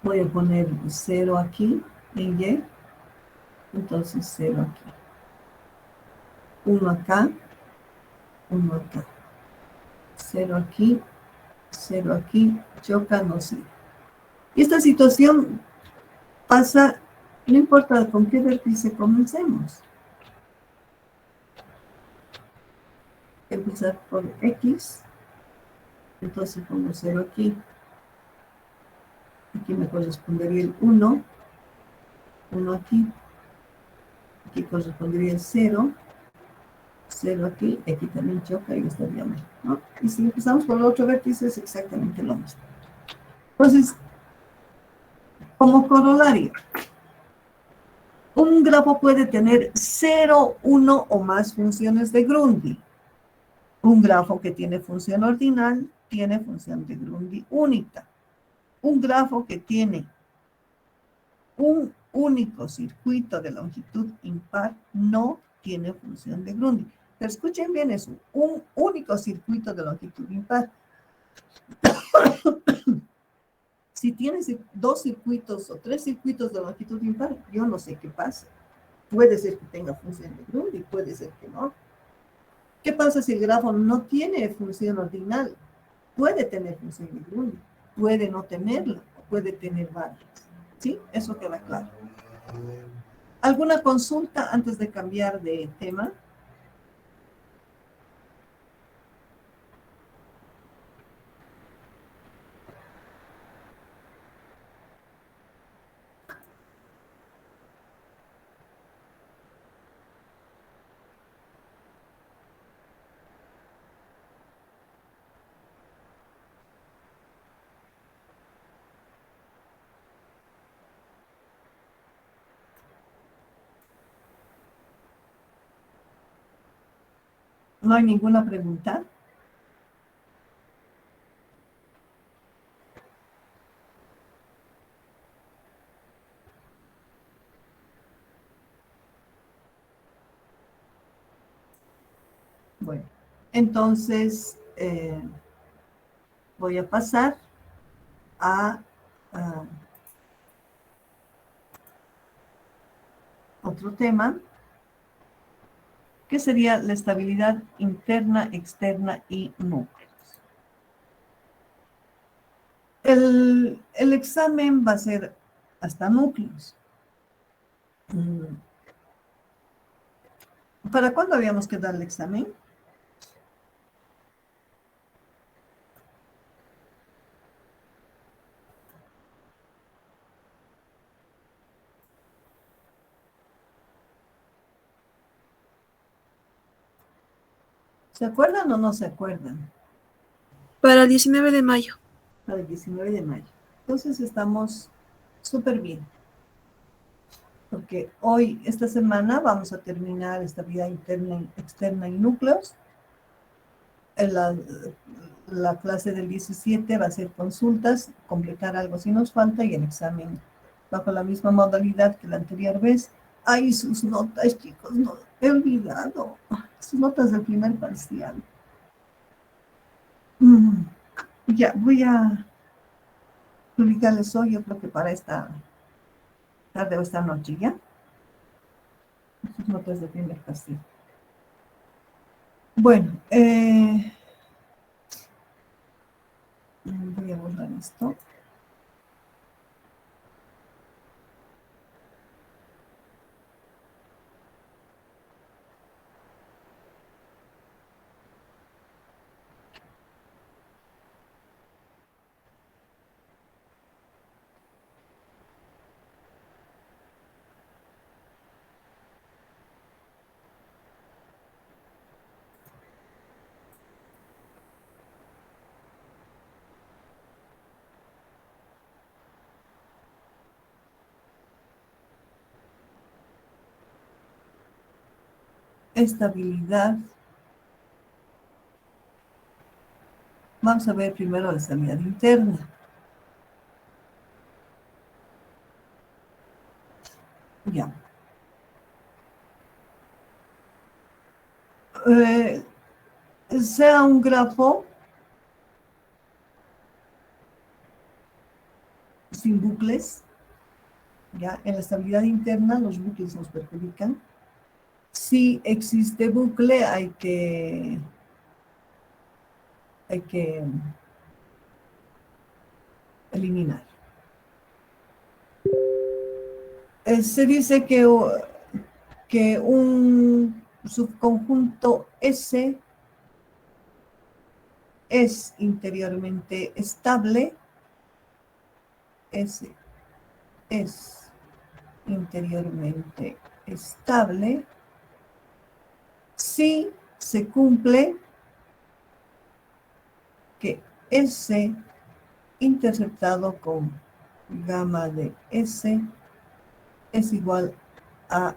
S1: Voy a poner 0 aquí en Y. Entonces 0 aquí. 1 acá. 1 acá. 0 aquí. 0 aquí. Choca, no sirve. Y esta situación pasa, no importa con qué vértice comencemos. Empezar por X. Entonces pongo 0 aquí. Aquí me correspondería el 1. 1 aquí. Aquí correspondería el 0. 0 aquí. Aquí también choca y estaríamos, ¿no? Y si empezamos por el otro vértice es exactamente lo mismo. Entonces, como corolario, un grafo puede tener 0, 1 o más funciones de Grundy. Un grafo que tiene función ordinal tiene función de Grundy única. Un grafo que tiene un único circuito de longitud impar no tiene función de Grundy. Pero escuchen bien eso, un único circuito de longitud impar. Si tienes 2 circuitos o 3 circuitos de longitud impar, yo no sé qué pasa. Puede ser que tenga función de Grundy, puede ser que no. ¿Qué pasa si el grafo no tiene función ordinal? Puede tener función de Grundy, puede no tenerla, puede tener varias. ¿Sí? Eso queda claro. ¿Alguna consulta antes de cambiar de tema? ¿No hay ninguna pregunta? Bueno, entonces voy a pasar a otro tema, que sería la estabilidad interna, externa y núcleos. El examen va a ser hasta núcleos. ¿Para cuándo habíamos que dar el examen? ¿Se acuerdan o no se acuerdan?
S2: Para el 19 de mayo.
S1: Para el 19 de mayo. Entonces estamos súper bien. Porque hoy, esta semana, vamos a terminar estabilidad interna, externa y núcleos. La clase del 17 va a ser consultas, completar algo si nos falta y el examen bajo la misma modalidad que la anterior vez. Ay, sus notas, chicos, no, he olvidado. Sus notas del primer parcial. Ya, voy a publicarles hoy, yo creo que para esta tarde o esta noche, ¿ya? Sus notas del primer parcial. Bueno, voy a borrar esto. estabilidad. Vamos a ver primero la estabilidad interna. Ya. Sea un grafo sin bucles. Ya, en la estabilidad interna los bucles nos perjudican. Si existe bucle, hay que eliminar. Se dice que un subconjunto S es interiormente estable. S es interiormente estable si se cumple que S interceptado con gamma de S es igual a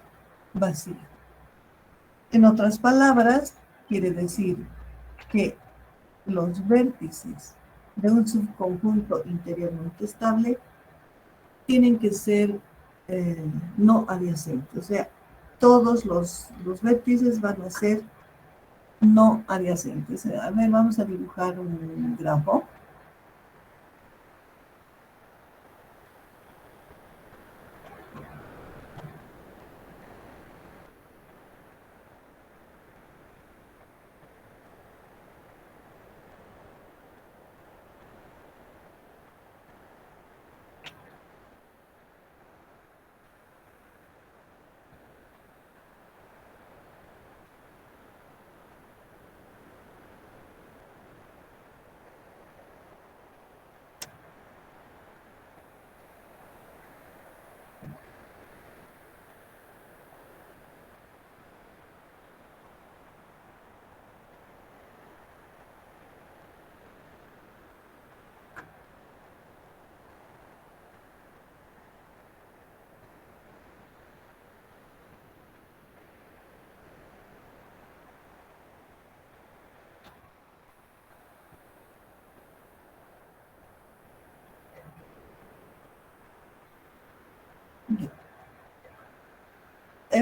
S1: vacío. En otras palabras, quiere decir que los vértices de un subconjunto interiormente estable tienen que ser no adyacentes. O sea, todos los vértices van a ser no adyacentes. A ver, vamos a dibujar un grafo.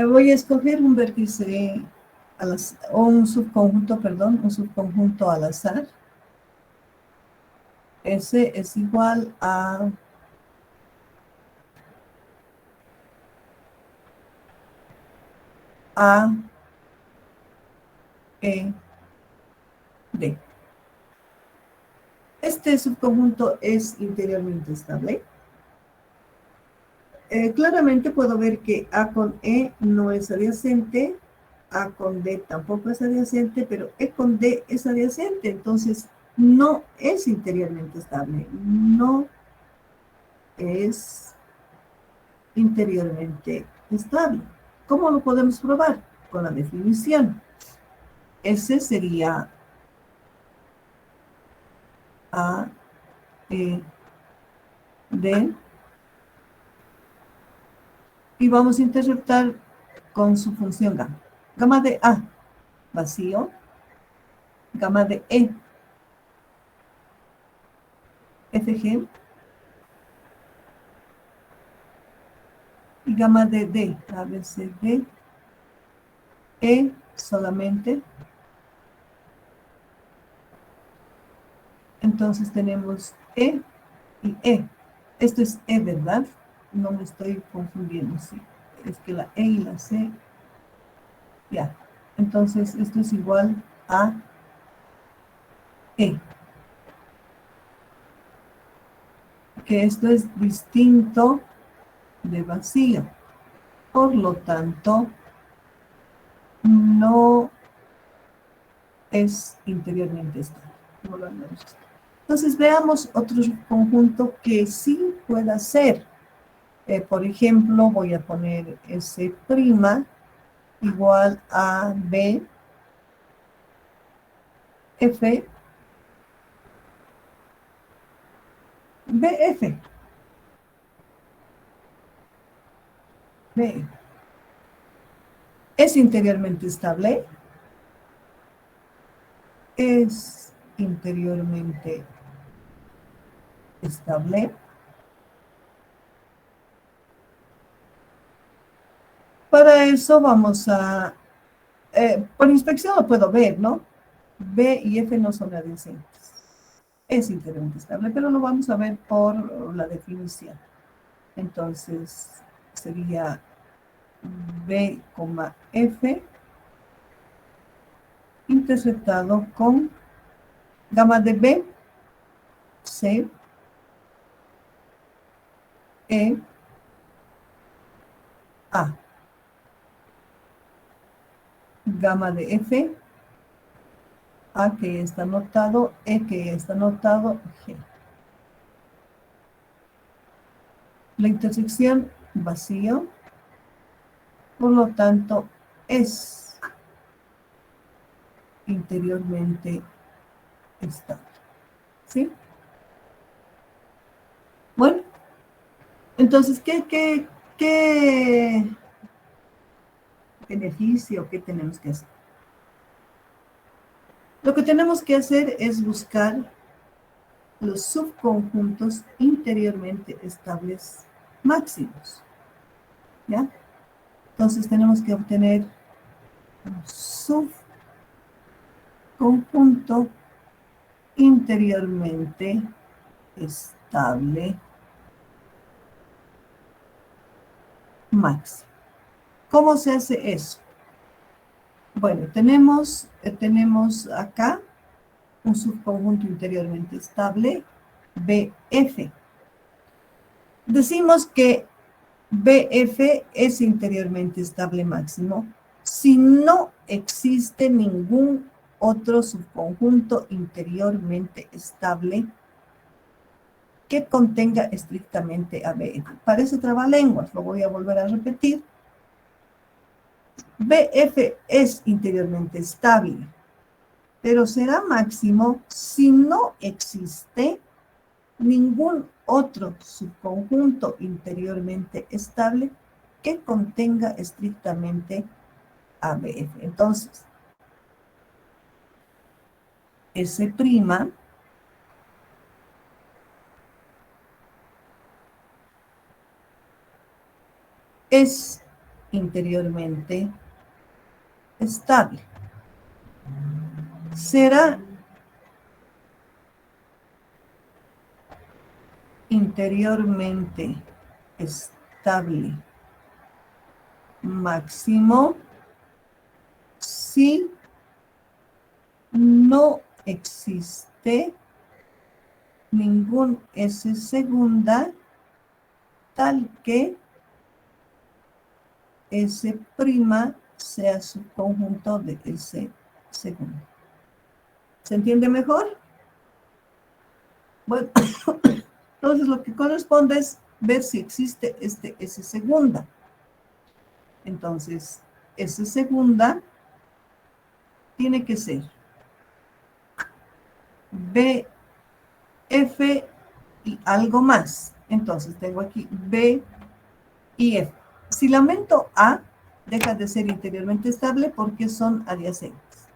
S1: Voy a escoger un vértice, o un subconjunto, perdón, un subconjunto al azar. S es igual a E, D. Este subconjunto es interiormente estable. Claramente puedo ver que A con E no es adyacente, A con D tampoco es adyacente, pero E con D es adyacente, entonces no es interiormente estable, no es interiormente estable. ¿Cómo lo podemos probar? Con la definición. Ese sería A, E, D, y vamos a interceptar con su función gamma. Gamma de A, vacío. Gamma de E, FG. Y gamma de D, ABCD, E solamente. Entonces tenemos E y E. Esto es E, ¿verdad? No me estoy confundiendo, sí. Es que la E y la C, ya. Entonces esto es igual a E. Que esto es distinto de vacío. Por lo tanto, no es interiormente estable. No lo andamos. Entonces veamos otro conjunto que sí pueda ser. Por ejemplo, voy a poner S' igual a B, F, BF, B. ¿Es interiormente estable? Es interiormente estable. Para eso vamos a, por inspección lo puedo ver, ¿no? B y F no son adyacentes. Es interiormente estable, pero lo vamos a ver por la definición. Entonces, sería B, F interceptado con gamma de B, C, E, A. Gamma de F, A que está anotado, E que está anotado, G. La intersección vacío, por lo tanto, es interiormente estable. ¿Sí? Bueno, entonces, ¿qué beneficio, qué tenemos que hacer? Lo que tenemos que hacer es buscar los subconjuntos interiormente estables máximos. ¿Ya? Entonces tenemos que obtener un subconjunto interiormente estable máximo. ¿Cómo se hace eso? Bueno, tenemos acá un subconjunto interiormente estable, BF. Decimos que BF es interiormente estable máximo si no existe ningún otro subconjunto interiormente estable que contenga estrictamente a BF. Parece trabalenguas, lo voy a volver a repetir. BF es interiormente estable, pero será máximo si no existe ningún otro subconjunto interiormente estable que contenga estrictamente ABF. Entonces, S' es interiormente estable. Será interiormente estable máximo si no existe ningún S segunda tal que S' sea subconjunto de S segunda. ¿Se entiende mejor? Bueno, entonces lo que corresponde es ver si existe este S segunda. Entonces, S segunda tiene que ser B, F y algo más. Entonces, tengo aquí B y F. Si la aumento A, deja de ser interiormente estable porque son adyacentes.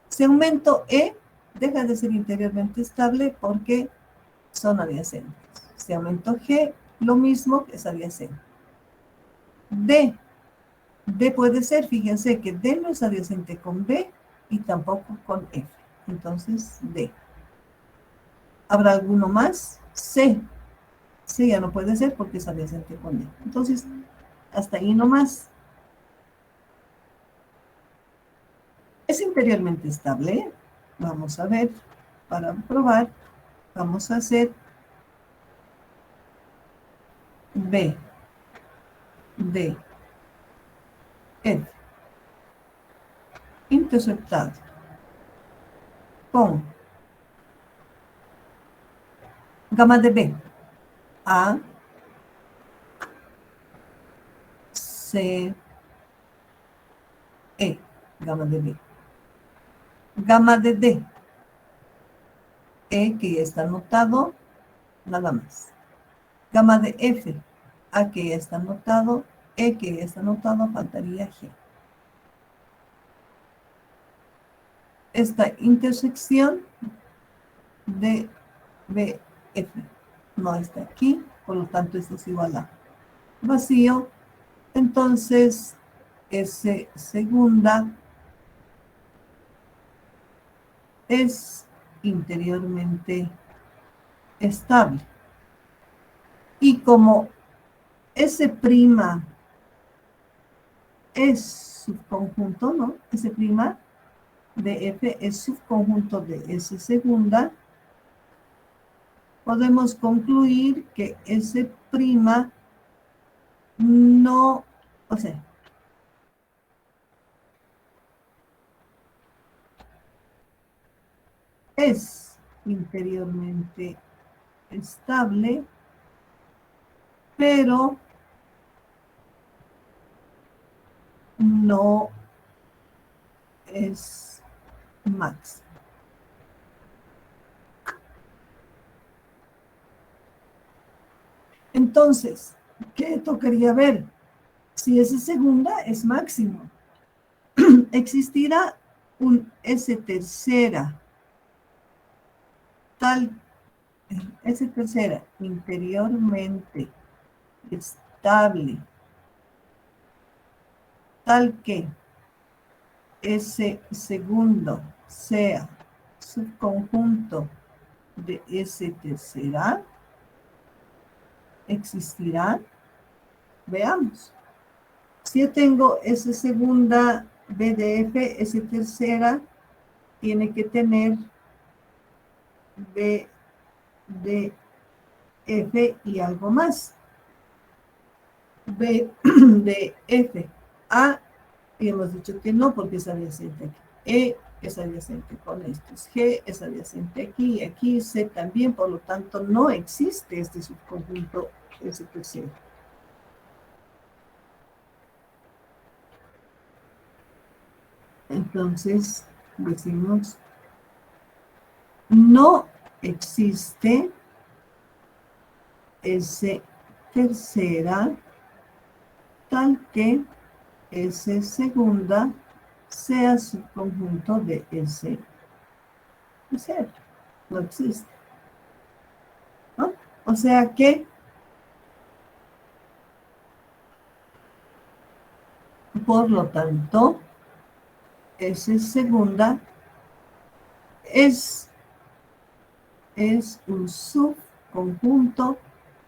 S1: Si aumento E, deja de ser interiormente estable porque son adyacentes. Si aumento G, lo mismo que es adyacente. D puede ser, fíjense que D no es adyacente con B y tampoco con F. Entonces, D. ¿Habrá alguno más? C. C ya no puede ser porque es adyacente con D. Entonces, hasta ahí nomás. ¿Es interiormente estable? Vamos a ver. Para probar, vamos a hacer B, D, F. Interceptado con gamma de B. A, C, E. Gamma de B. Gamma de D. E, que ya está anotado, nada más. Gamma de F. A, que ya está anotado, E, que ya está anotado, faltaría G. esta intersección de BF. No está aquí, por lo tanto esto es igual a vacío. Entonces, S segunda es interiormente estable. Y como S' es subconjunto, ¿no? S' de F es subconjunto de S segunda, podemos concluir que S' no, o sea, es interiormente estable, pero no es máximo. Entonces, ¿qué tocaría ver? Si S segunda es máximo, existirá un S tercera, S tercera interiormente estable, tal que S segundo sea subconjunto de S tercera, existirá. Veamos. Si yo tengo S segunda B de F, S tercera tiene que tener B de F y algo más. B de F. A, y hemos dicho que no porque es adyacente aquí. E es adyacente con estos. G es adyacente aquí y aquí. C también, por lo tanto, no existe este subconjunto S tercero. Entonces, decimos, no existe S tercera tal que S segunda sea subconjunto de S tercera. No existe, ¿no? O sea que, por lo tanto, S segunda es un subconjunto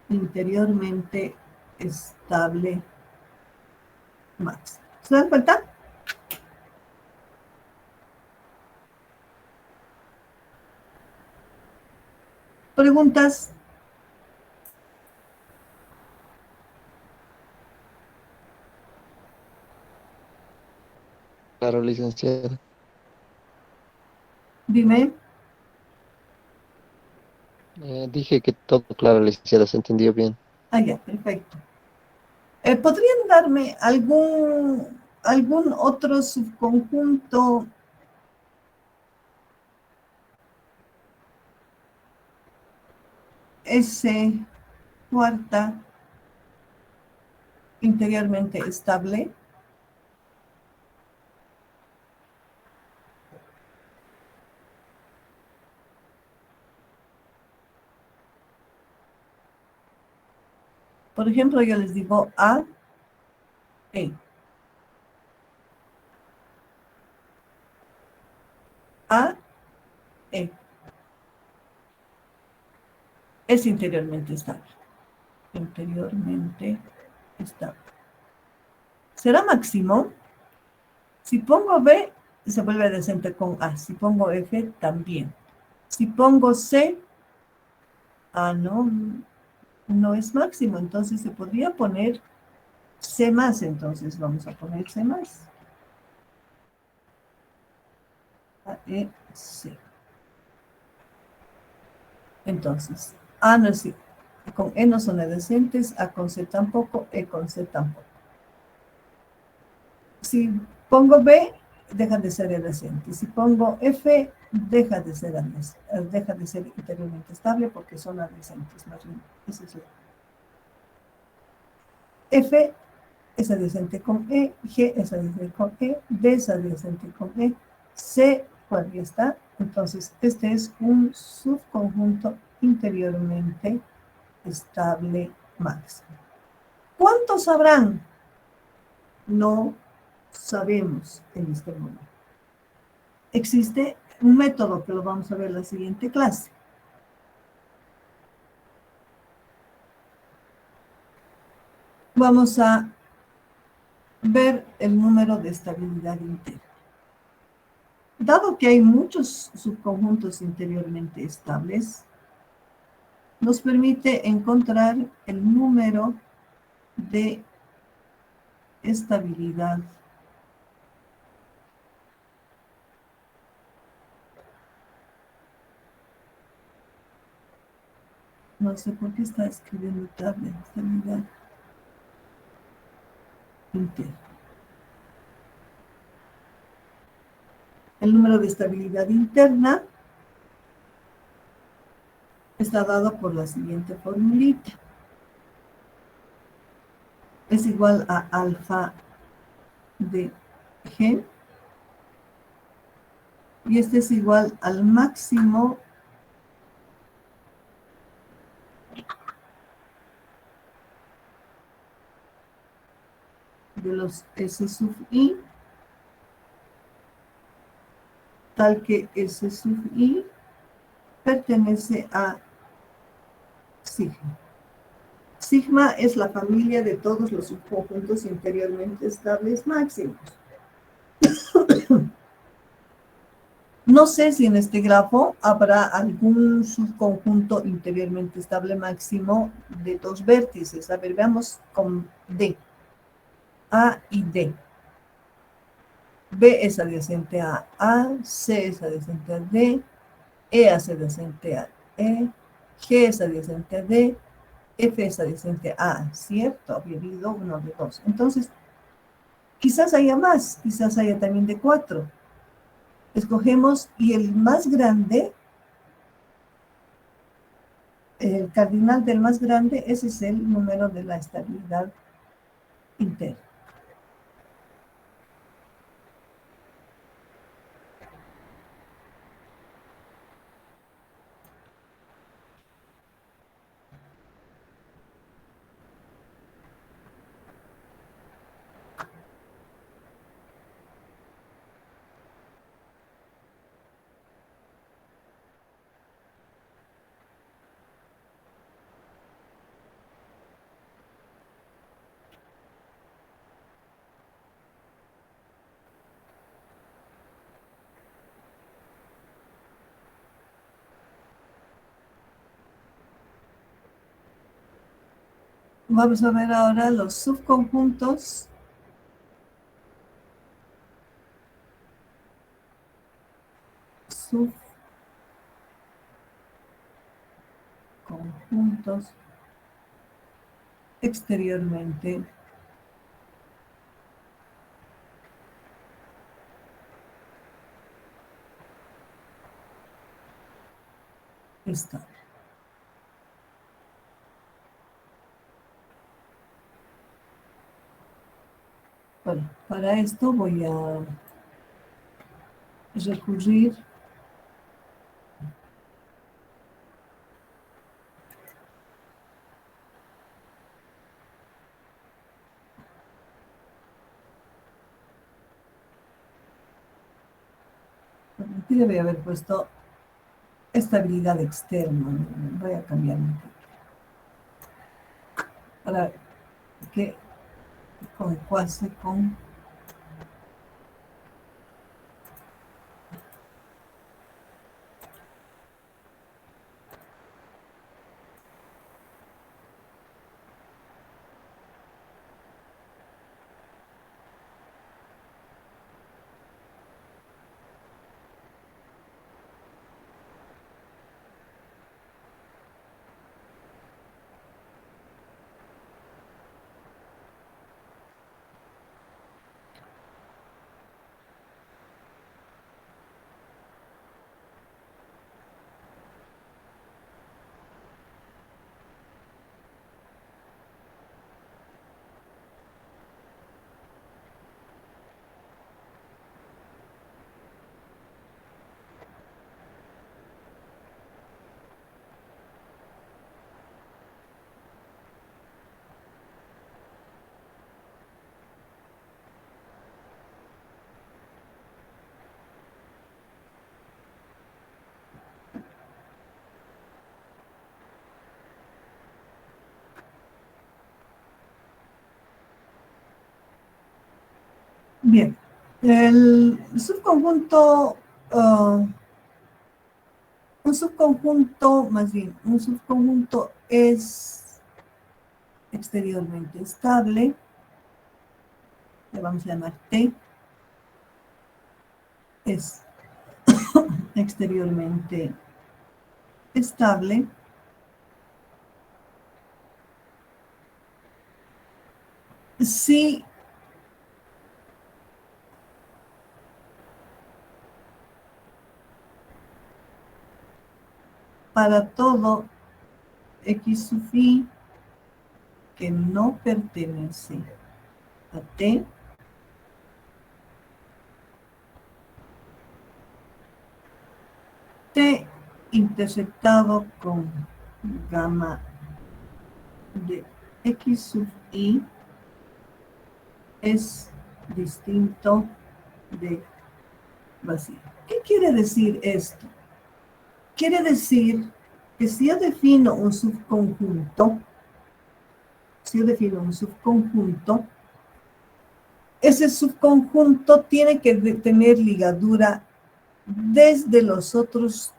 S1: interiormente estable máximo. ¿Se dan cuenta? ¿Preguntas?
S4: Claro, licenciada.
S1: Dime.
S4: Dije que todo claro, licenciada, se entendió bien.
S1: Ah, ya, perfecto. ¿Podrían darme algún otro subconjunto S cuarta interiormente estable? Por ejemplo, yo les digo A, E. A, E. Es interiormente estable. Interiormente estable. ¿Será máximo? Si pongo B, se vuelve adyacente con A. Si pongo F, también. Si pongo C, no es máximo. Entonces se podría poner C más. Entonces vamos a poner C más. A, E, C. Entonces, A no es, con E no son adyacentes, A con C tampoco, E con C tampoco. Si pongo B, dejan de ser adyacentes. Si pongo F, deja de ser interiormente estable porque son adyacentes. Ese es F es adyacente con E, G es adyacente con E, D es adyacente con E, C Bueno, ya está. Entonces, este es un subconjunto interiormente estable máximo. ¿Cuántos habrán? No sabemos en este momento. Existe un método que lo vamos a ver en la siguiente clase. Vamos a ver el número de estabilidad interna. Dado que hay muchos subconjuntos interiormente estables, nos permite encontrar el número de estabilidad no sé por qué está escribiendo tabla, estabilidad interna. El número de estabilidad interna está dado por la siguiente formulita. Es igual a alfa de G. Y este es igual al máximo de los S sub I, tal que S sub I pertenece a sigma. Sigma es la familia de todos los subconjuntos interiormente estables máximos. No sé si en este grafo habrá algún subconjunto interiormente estable máximo de dos vértices. A ver, veamos con D. A y D. B es adyacente a A, C es adyacente a D, E es adyacente a E, G es adyacente a D, F es adyacente a A, ¿cierto? Había habido uno de dos. Entonces, quizás haya más, quizás haya también de 4. Escogemos y el más grande, el cardinal del más grande, ese es el número de la estabilidad interna. Vamos a ver ahora los subconjuntos conjuntos exteriormente estable. Bueno, para esto voy a recurrir aquí debe haber puesto estabilidad externa. Voy a cambiar para que concuase con Bien, el subconjunto, un subconjunto, más bien, un subconjunto es exteriormente estable, le vamos a llamar T, es exteriormente estable si para todo x sub i que no pertenece a T, T interceptado con gamma de x sub i es distinto de vacío. ¿Qué quiere decir esto? Quiere decir que si yo defino un subconjunto, ese subconjunto tiene que tener ligadura desde los otros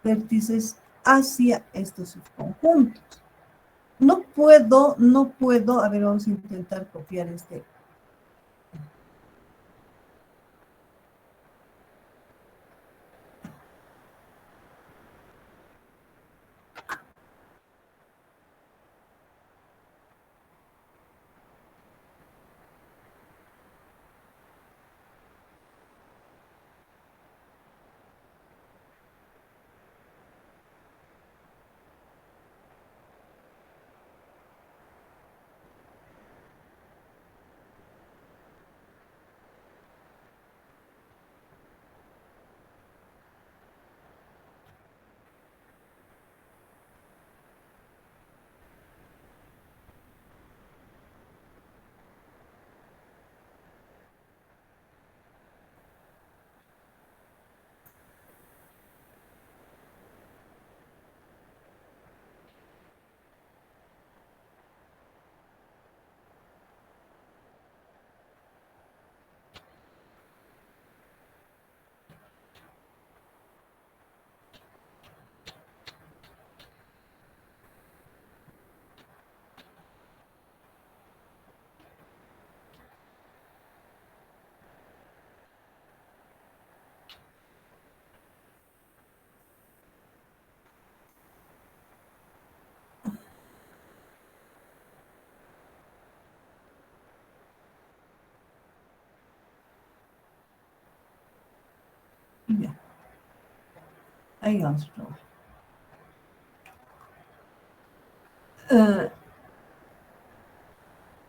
S1: vértices hacia estos subconjuntos. No puedo, a ver, vamos a intentar copiar este. Ya, ahí vamos a probar.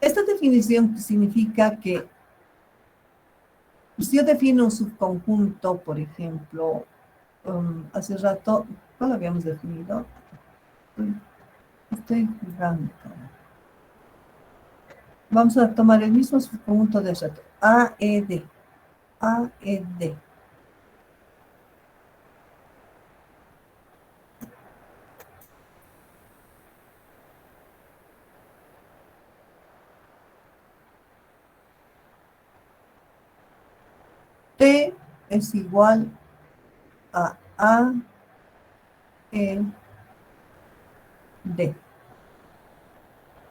S1: Esta definición significa que si yo defino un subconjunto, por ejemplo, hace rato, ¿cuál habíamos definido? Estoy jugando. Vamos a tomar el mismo subconjunto de rato. AED. AED. T es igual a AED.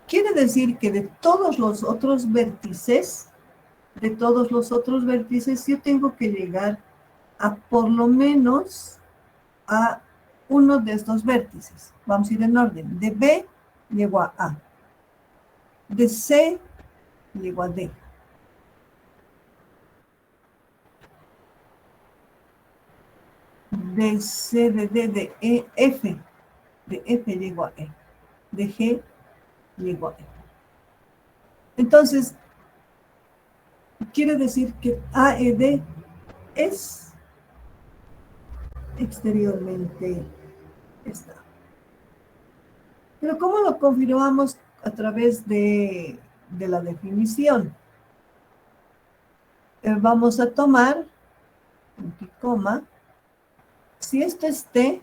S1: Quiere decir que de todos los otros vértices, yo tengo que llegar a por lo menos a uno de estos vértices. Vamos a ir en orden. De B llego a A. De C llego a D. De C, de D, de E, F. De F llego a E. De G llego a E. Entonces, quiere decir que AED es exteriormente estable. Pero ¿cómo lo confirmamos a través de la definición? Vamos a tomar, punto y coma, si esto es T,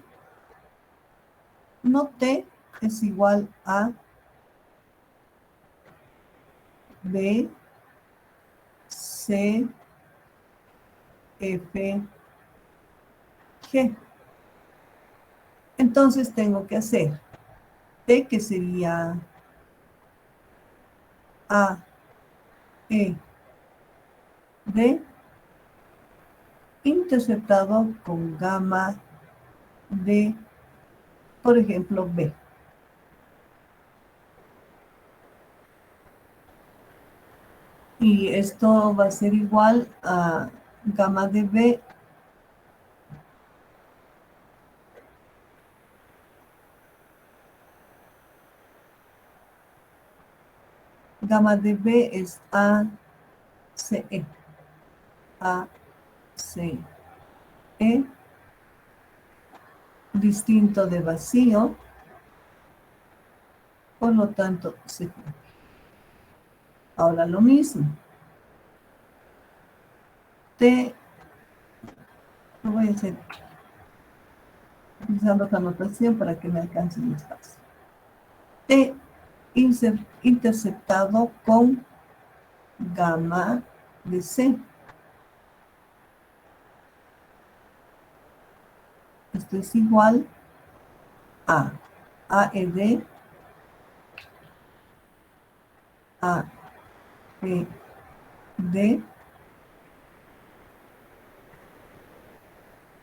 S1: no T es igual a B, C, F, G. Entonces tengo que hacer T, que sería A, E, D, interceptado con gamma de, por ejemplo, B. Y esto va a ser igual a gamma de B gamma de B es ACE. ACE. Distinto de vacío. Por lo tanto, se cumple. Ahora lo mismo. T, lo voy a hacer utilizando esta notación para que me alcance el espacio. T interceptado con gamma de C. Esto es igual a AED, AED,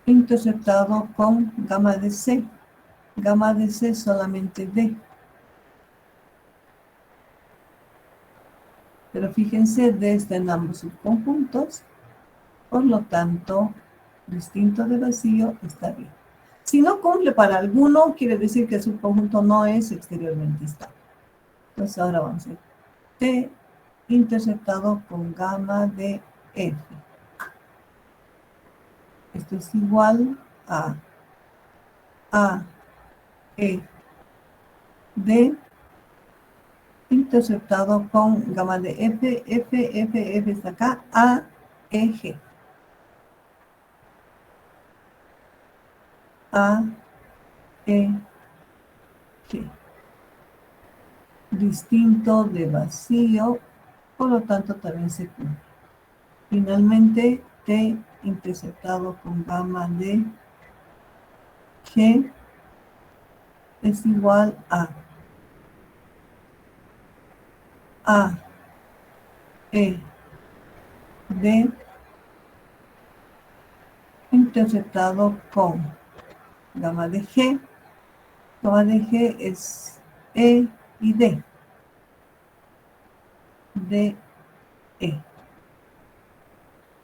S1: interceptado con gamma de C. Gamma de C solamente D. Pero fíjense, D está en ambos subconjuntos, por lo tanto, distinto de vacío está bien. Si no cumple para alguno, quiere decir que el subconjunto no es exteriormente estable. Entonces ahora vamos a ver. T interceptado con gamma de F. Esto es igual a E, D interceptado con gamma de F, F está acá, A, E, G. A, E, G. Distinto de vacío, por lo tanto también se cumple. Finalmente, T interceptado con gamma de G es igual a E, D interceptado con gamma de G. Gamma de G es E y D. D, E.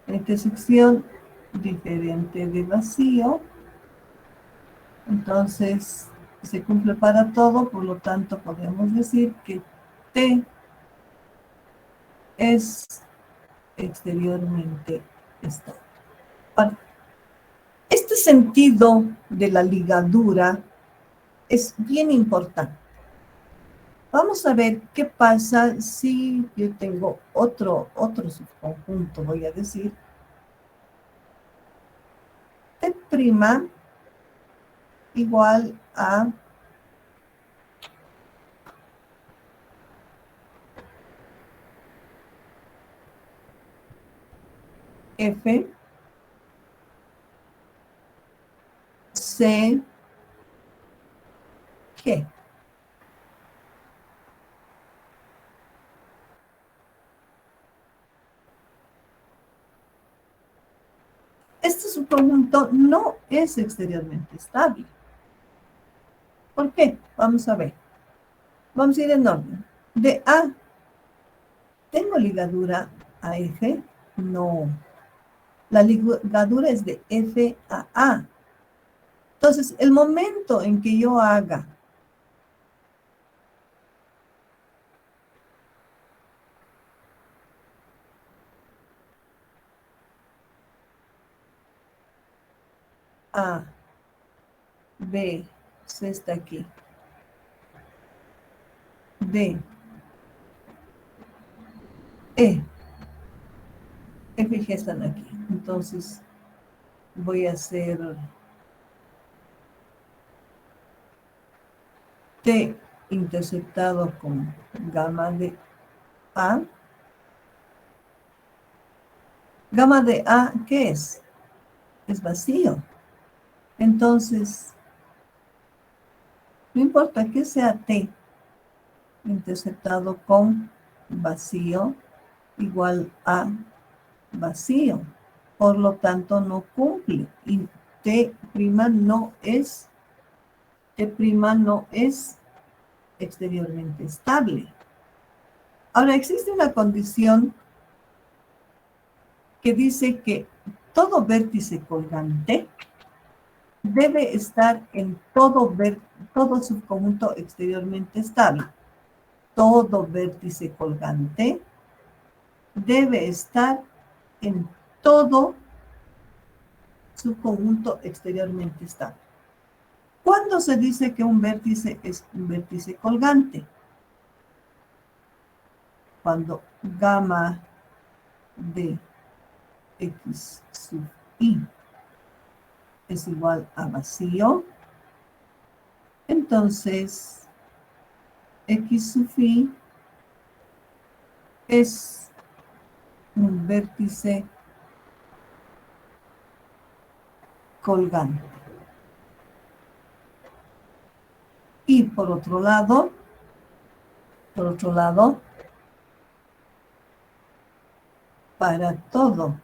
S1: La intersección diferente de vacío. Entonces, se cumple para todo, por lo tanto, podemos decir que T es exteriormente estable. Ahora, este sentido de la ligadura es bien importante. Vamos a ver qué pasa si yo tengo otro subconjunto, voy a decir. T' igual a F, C, G. Este subconjunto no es exteriormente estable. ¿Por qué? Vamos a ver. Vamos a ir en orden. De A, ¿tengo ligadura a F? No. La ligadura es de F a A. Entonces, el momento en que yo haga A, B, C está aquí, D, E, F y G están aquí. Entonces, voy a hacer T interceptado con gamma de A Gamma de A, ¿qué es? Es vacío. Entonces, no importa que sea T interceptado con vacío igual a vacío. Por lo tanto, no cumple. Y T' no es exteriormente estable. Ahora, existe una condición que dice que todo vértice colgante debe estar en todo subconjunto exteriormente estable. Todo vértice colgante debe estar en todo subconjunto exteriormente estable. ¿Cuándo se dice que un vértice es un vértice colgante? Cuando gamma de x sub i es igual a vacío, entonces x sub i es un vértice colgante. Y por otro lado, para todo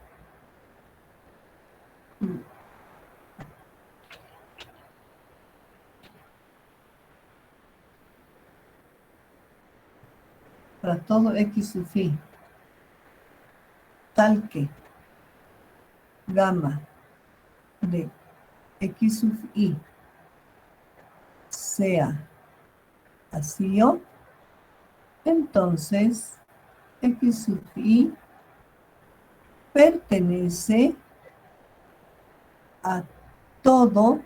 S1: x sub i, tal que gamma de x sub i sea vacío, entonces x sub i pertenece a todo,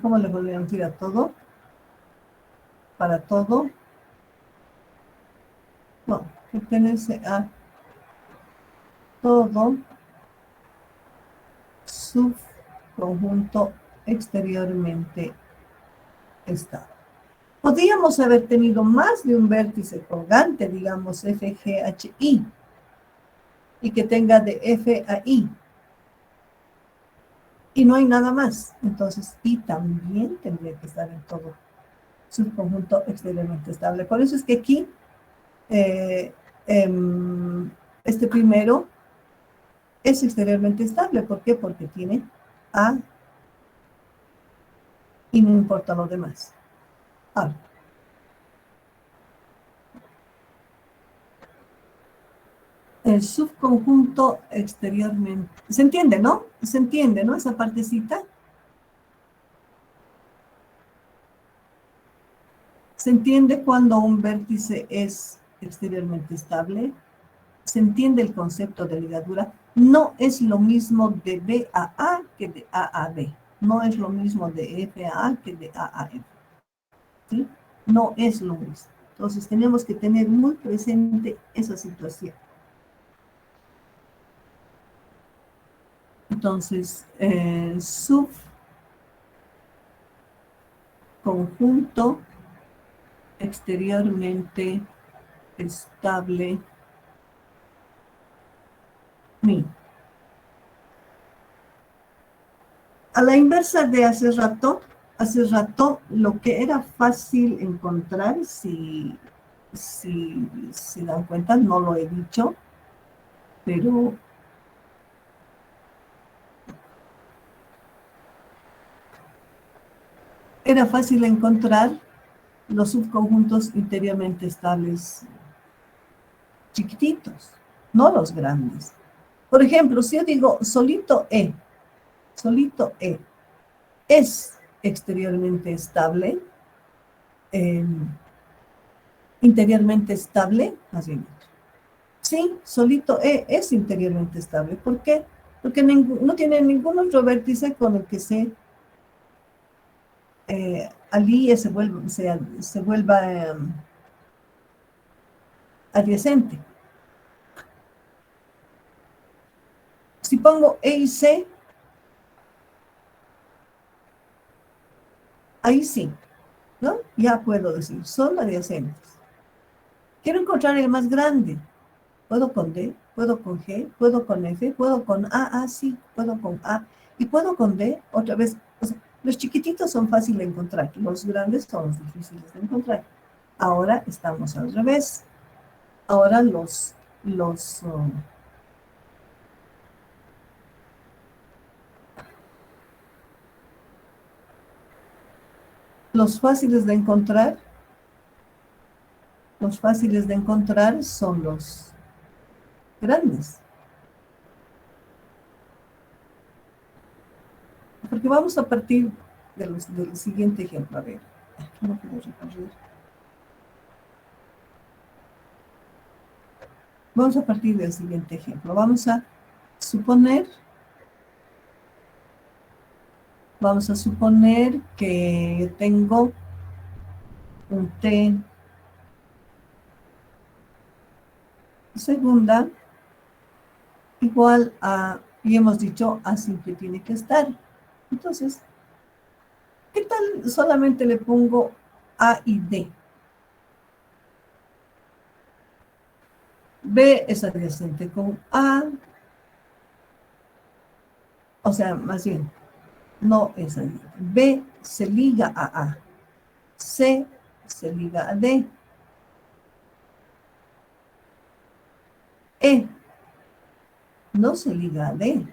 S1: ¿cómo le podríamos decir a todo? Para todo, no, pertenece a todo subconjunto exteriormente estable. Podríamos haber tenido más de un vértice colgante, digamos FGHI, y que tenga de F a I. Y no hay nada más. Entonces, I también tendría que estar en todo subconjunto exteriormente estable. Por eso es que aquí, este primero es exteriormente estable. ¿Por qué? Porque tiene A y no importa lo demás. Ahora, el subconjunto exteriormente... ¿Se entiende, no? ¿Se entiende, no? Esa partecita. ¿Se entiende cuando un vértice es exteriormente estable? ¿Se entiende el concepto de ligadura? No es lo mismo de B a A que de A a B. No es lo mismo de F a A que de A a F. ¿Sí? No es lo mismo. Entonces tenemos que tener muy presente esa situación. Entonces, subconjunto exteriormente estable mi. A la inversa de hace rato lo que era fácil encontrar, si dan cuenta, no lo he dicho, pero era fácil encontrar los subconjuntos interiormente estables chiquititos, no los grandes. Por ejemplo, si yo digo solito E es exteriormente estable, interiormente estable, más bien. Sí, solito E es interiormente estable. ¿Por qué? Porque no tiene ningún otro vértice con el que se alíe, se vuelva adyacente. Si pongo E y C, ahí sí, ¿no? Ya puedo decir, son adyacentes. Quiero encontrar el más grande. ¿Puedo con D? ¿Puedo con G? ¿Puedo con F? ¿Puedo con A? Ah, sí, puedo con A. ¿Y puedo con D? Otra vez. O sea, los chiquititos son fáciles de encontrar. Los grandes son los difíciles de encontrar. Ahora estamos al revés. Ahora los fáciles de encontrar, son los grandes. Porque vamos a partir del siguiente ejemplo. A ver, aquí no puedo recorrer. Vamos a partir del siguiente ejemplo. Vamos a suponer que tengo un T segunda igual a, y hemos dicho, A siempre tiene que estar. Entonces, ¿qué tal solamente le pongo A y D? B es adyacente con A, o sea, más bien, no es adyacente. B se liga a A, C se liga a D, E no se liga a D.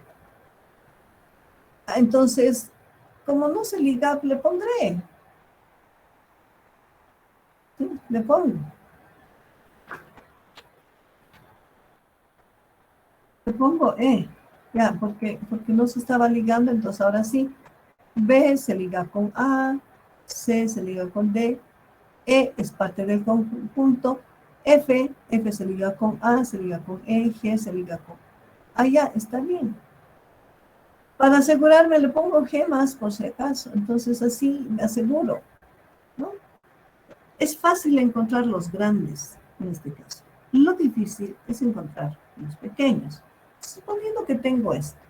S1: Entonces, como no se liga, le pondré. ¿Sí? Le pongo. Le pongo E. Ya, porque no se estaba ligando, entonces ahora sí. B se liga con A, C se liga con D, E es parte del conjunto, F se liga con A, se liga con E, G se liga con... Ah, ya, está bien. Para asegurarme le pongo G más por si acaso, entonces así me aseguro, ¿no? Es fácil encontrar los grandes en este caso. Lo difícil es encontrar los pequeños. Suponiendo que tengo esto,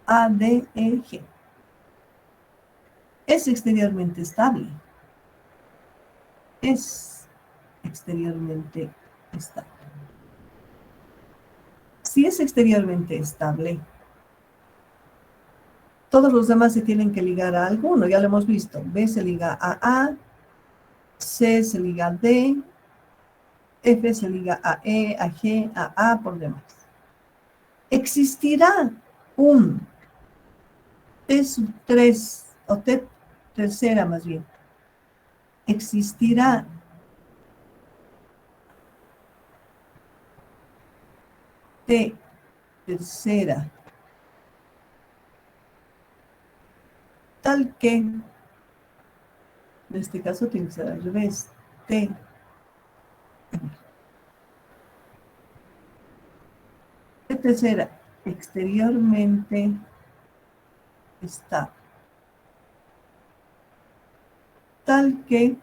S1: A, D, E, G. Es exteriormente estable. Es exteriormente estable. Si es exteriormente estable, todos los demás se tienen que ligar a alguno, ya lo hemos visto. B se liga a A, C se liga a D, F se liga a E, a G, a A por demás. Existirá un T sub 3, o T tercera más bien. Existirá T tercera, tal que, en este caso tiene que ser al revés, T tercera exteriormente está tal que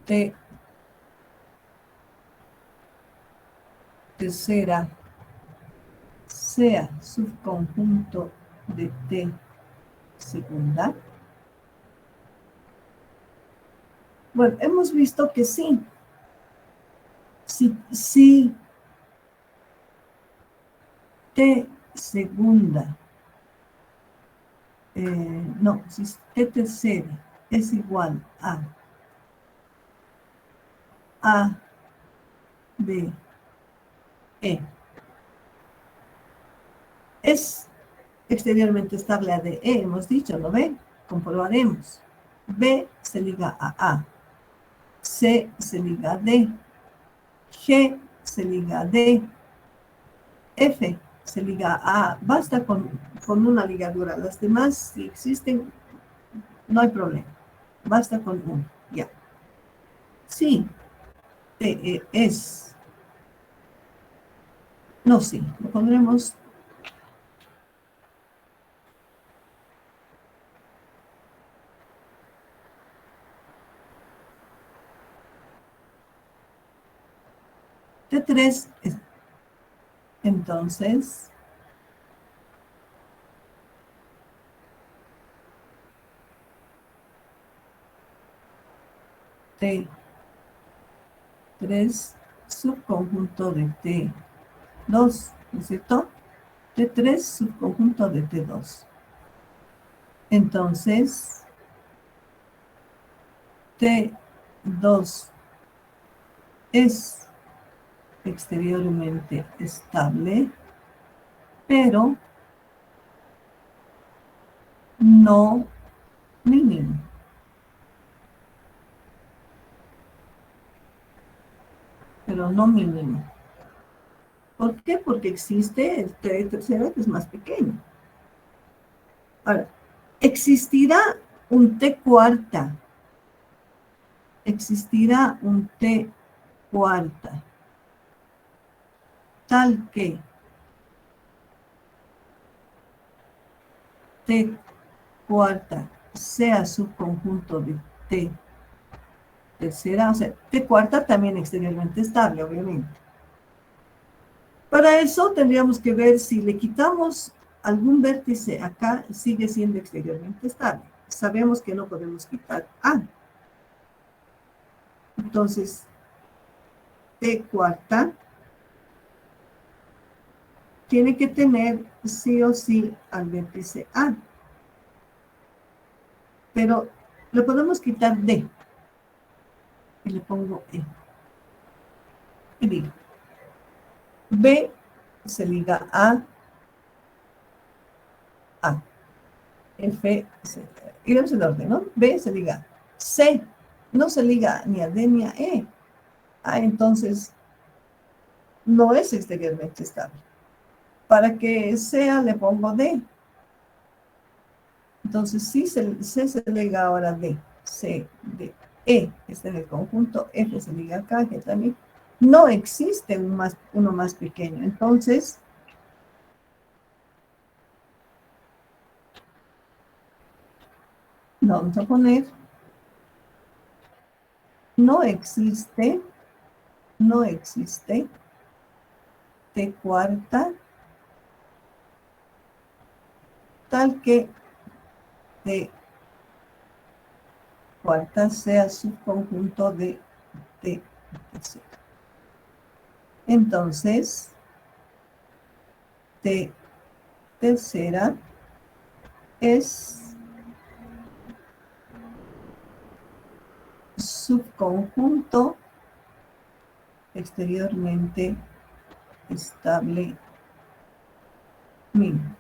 S1: T tercera sea subconjunto de T segunda. Bueno, hemos visto que sí. Si T segunda, no, si T tercera es igual a B, E, es exteriormente estable a D, E, hemos dicho, ¿lo ven? Comprobaremos. B se liga a A, C se liga a D, G se liga a D, F se liga a A. Basta con una ligadura. Las demás, si existen, no hay problema. Basta con uno. Ya. Sí, T es. No, sí. Lo pondremos. T3 es. Entonces, T3 subconjunto de T2, ¿no es cierto? T3 subconjunto de T2. Entonces, T2 es exteriormente estable, pero no mínimo. Pero no mínimo. ¿Por qué? Porque existe el T tercera que es más pequeño. Ahora, existirá un T cuarta. Existirá un T cuarta. Tal que T cuarta sea subconjunto de T tercera, o sea, T cuarta también exteriormente estable, obviamente. Para eso tendríamos que ver si le quitamos algún vértice acá, sigue siendo exteriormente estable. Sabemos que no podemos quitar A. Entonces, T cuarta tiene que tener sí o sí al vértice A. Pero le podemos quitar D. Y le pongo E. Y digo, B se liga a A. F, iremos en orden, ¿no? B se liga a C. No se liga ni a D ni a E. Entonces, no es exteriormente estable. Para que sea, le pongo D. Entonces, sí, C se liga ahora a D. C, D, E está en el conjunto. F se liga acá, G también. No existe uno más pequeño. Entonces, vamos a poner, no existe T cuarta tal que T cuarta sea subconjunto de T tercera. Entonces, T tercera es subconjunto exteriormente estable mínimo.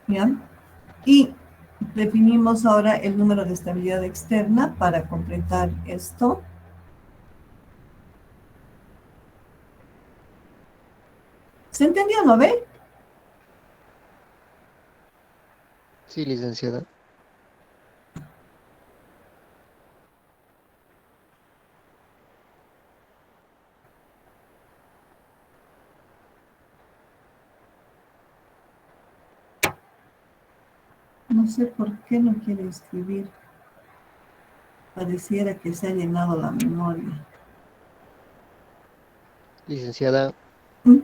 S1: ¿Bien? Y definimos ahora el número de estabilidad externa para completar esto. ¿Se entendió, no ve?
S4: Sí, licenciada.
S1: No sé por qué no quiere escribir. Pareciera que se ha llenado la memoria.
S4: Licenciada,
S1: ¿Mm?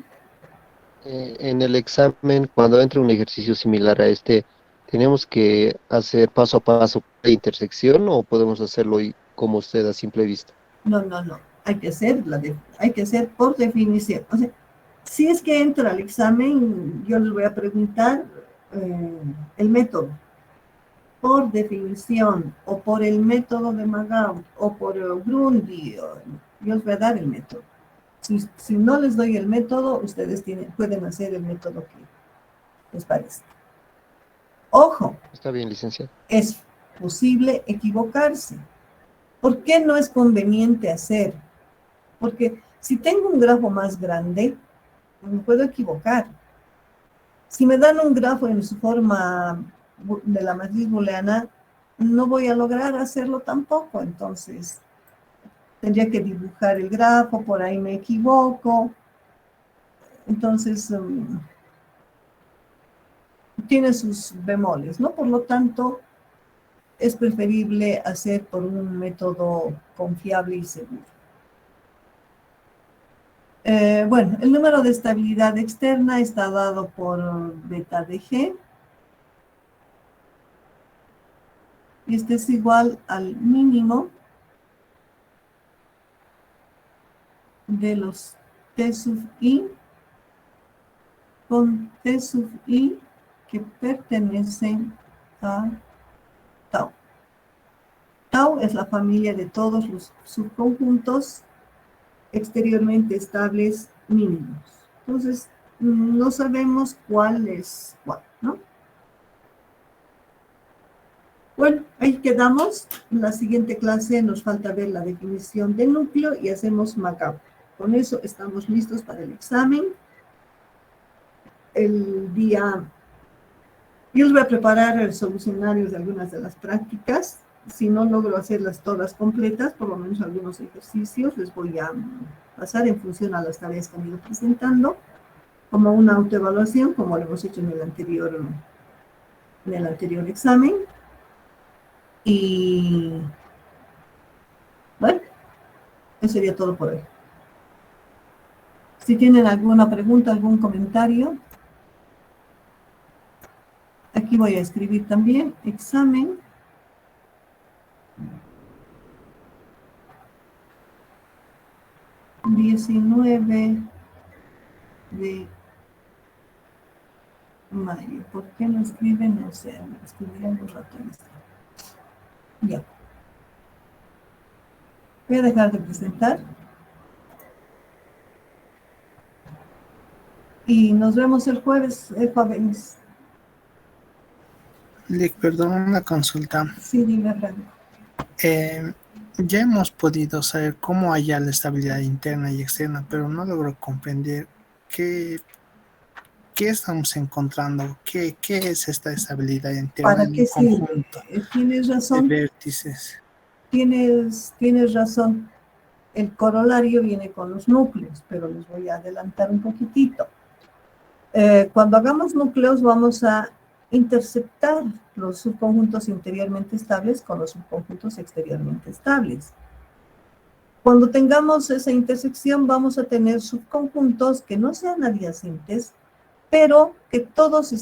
S4: en el examen, cuando entre un ejercicio similar a este, ¿tenemos que hacer paso a paso la intersección o podemos hacerlo como usted a simple vista?
S1: No. Hay que hacer por definición. O sea, si es que entra al examen, yo les voy a preguntar el método. Por definición, o por el método de Magout, o por Grundy, yo les voy a dar el método. Si no les doy el método, ustedes pueden hacer el método que les parece. Ojo,
S4: Está bien, licenciada.
S1: es posible equivocarse. ¿Por qué no es conveniente hacer? Porque si tengo un grafo más grande, me puedo equivocar. Si me dan un grafo en su forma de la matriz booleana, no voy a lograr hacerlo tampoco. Entonces, tendría que dibujar el grafo, por ahí me equivoco. Entonces, tiene sus bemoles, ¿no? Por lo tanto, es preferible hacer por un método confiable y seguro. Bueno, el número de estabilidad externa está dado por beta de G. Y este es igual al mínimo de los T sub I con T sub I que pertenecen a tau. Tau es la familia de todos los subconjuntos exteriormente estables mínimos. Entonces, no sabemos cuál es cuál, ¿no? Bueno, ahí quedamos. En la siguiente clase nos falta ver la definición de núcleo y hacemos MACAP. Con eso estamos listos para el examen. El día... Yo les voy a preparar el solucionario de algunas de las prácticas. Si no logro hacerlas todas completas, por lo menos algunos ejercicios, les voy a pasar en función a las tareas que han ido presentando, como una autoevaluación, como lo hemos hecho en el anterior examen. Y bueno, eso sería todo por hoy. Si tienen alguna pregunta, algún comentario, aquí voy a escribir también examen 19 de mayo. ¿Por qué no escriben? No sé, escribirán un rato en esto. Ya. Voy a dejar de presentar. Y nos vemos el jueves, jóvenes.
S5: Perdón, una consulta.
S1: Sí, dime, Franco.
S5: Ya hemos podido saber cómo hallar la estabilidad interna y externa, pero no logro comprender qué estamos encontrando, qué es esta estabilidad interna
S1: ¿Para
S5: en
S1: qué
S5: un
S1: sirve?
S5: conjunto
S1: Tienes
S5: de
S1: razón.
S5: vértices.
S1: Tienes razón. El corolario viene con los núcleos, pero les voy a adelantar un poquitito. Cuando hagamos núcleos vamos a interceptar los subconjuntos interiormente estables con los subconjuntos exteriormente estables. Cuando tengamos esa intersección vamos a tener subconjuntos que no sean adyacentes, pero que todos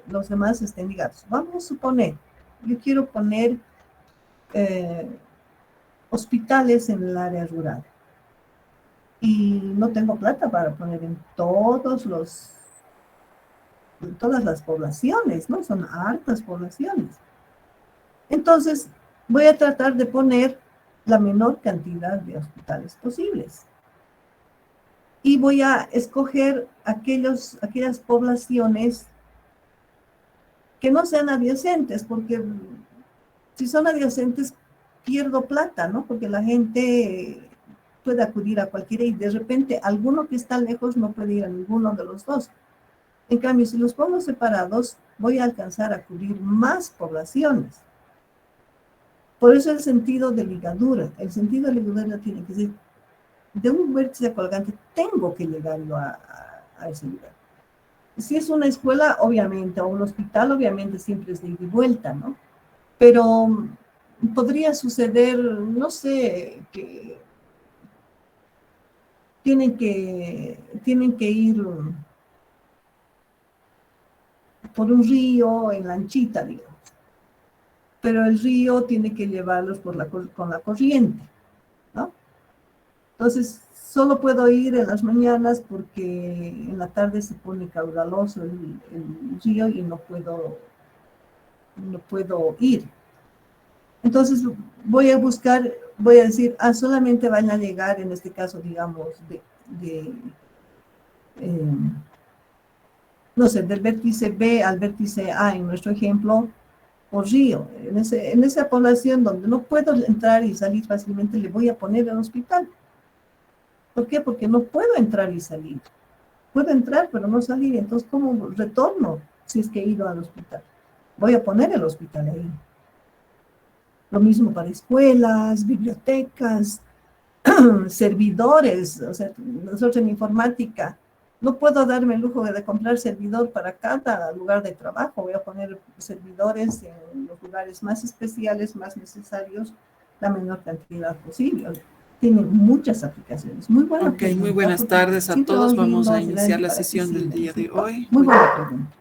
S1: los demás estén ligados. Vamos a suponer, yo quiero poner hospitales en el área rural. Y no tengo plata para poner en todas las poblaciones, ¿no? Son hartas poblaciones. Entonces, voy a tratar de poner la menor cantidad de hospitales posibles. Y voy a escoger aquellas poblaciones que no sean adyacentes, porque si son adyacentes, pierdo plata, ¿no? Porque la gente puede acudir a cualquiera y de repente alguno que está lejos no puede ir a ninguno de los dos. En cambio, si los pongo separados, voy a alcanzar a cubrir más poblaciones. Por eso el sentido de ligadura. El sentido de ligadura tiene que ser de un vértice colgante, tengo que llegar yo a ese lugar. Si es una escuela, obviamente, o un hospital, obviamente siempre es de ida y vuelta, ¿no? Pero podría suceder, no sé, que tienen que ir por un río en lanchita, digamos. Pero el río tiene que llevarlos con la corriente, ¿no? Entonces, solo puedo ir en las mañanas porque en la tarde se pone caudaloso el río y no puedo ir. Entonces, voy a decir, solamente van a llegar, en este caso, digamos, no sé, del vértice B al vértice A, en nuestro ejemplo, por río. En esa población donde no puedo entrar y salir fácilmente, le voy a poner el hospital. ¿Por qué? Porque no puedo entrar y salir. Puedo entrar, pero no salir. Entonces, ¿cómo retorno si es que he ido al hospital? Voy a poner el hospital ahí. Lo mismo para escuelas, bibliotecas, servidores. O sea, nosotros en informática no puedo darme el lujo de comprar servidor para cada lugar de trabajo. Voy a poner servidores en los lugares más especiales, más necesarios, la menor cantidad posible. Tiene muchas aplicaciones. Muy buena pregunta.
S6: Muy buenas tardes a
S1: siempre
S6: todos.
S1: nos
S6: Vamos a
S1: vimos
S6: iniciar la
S1: para que
S6: sesión del
S1: sigan,
S6: día
S1: ¿sí?
S6: de hoy.
S1: Muy buena pregunta.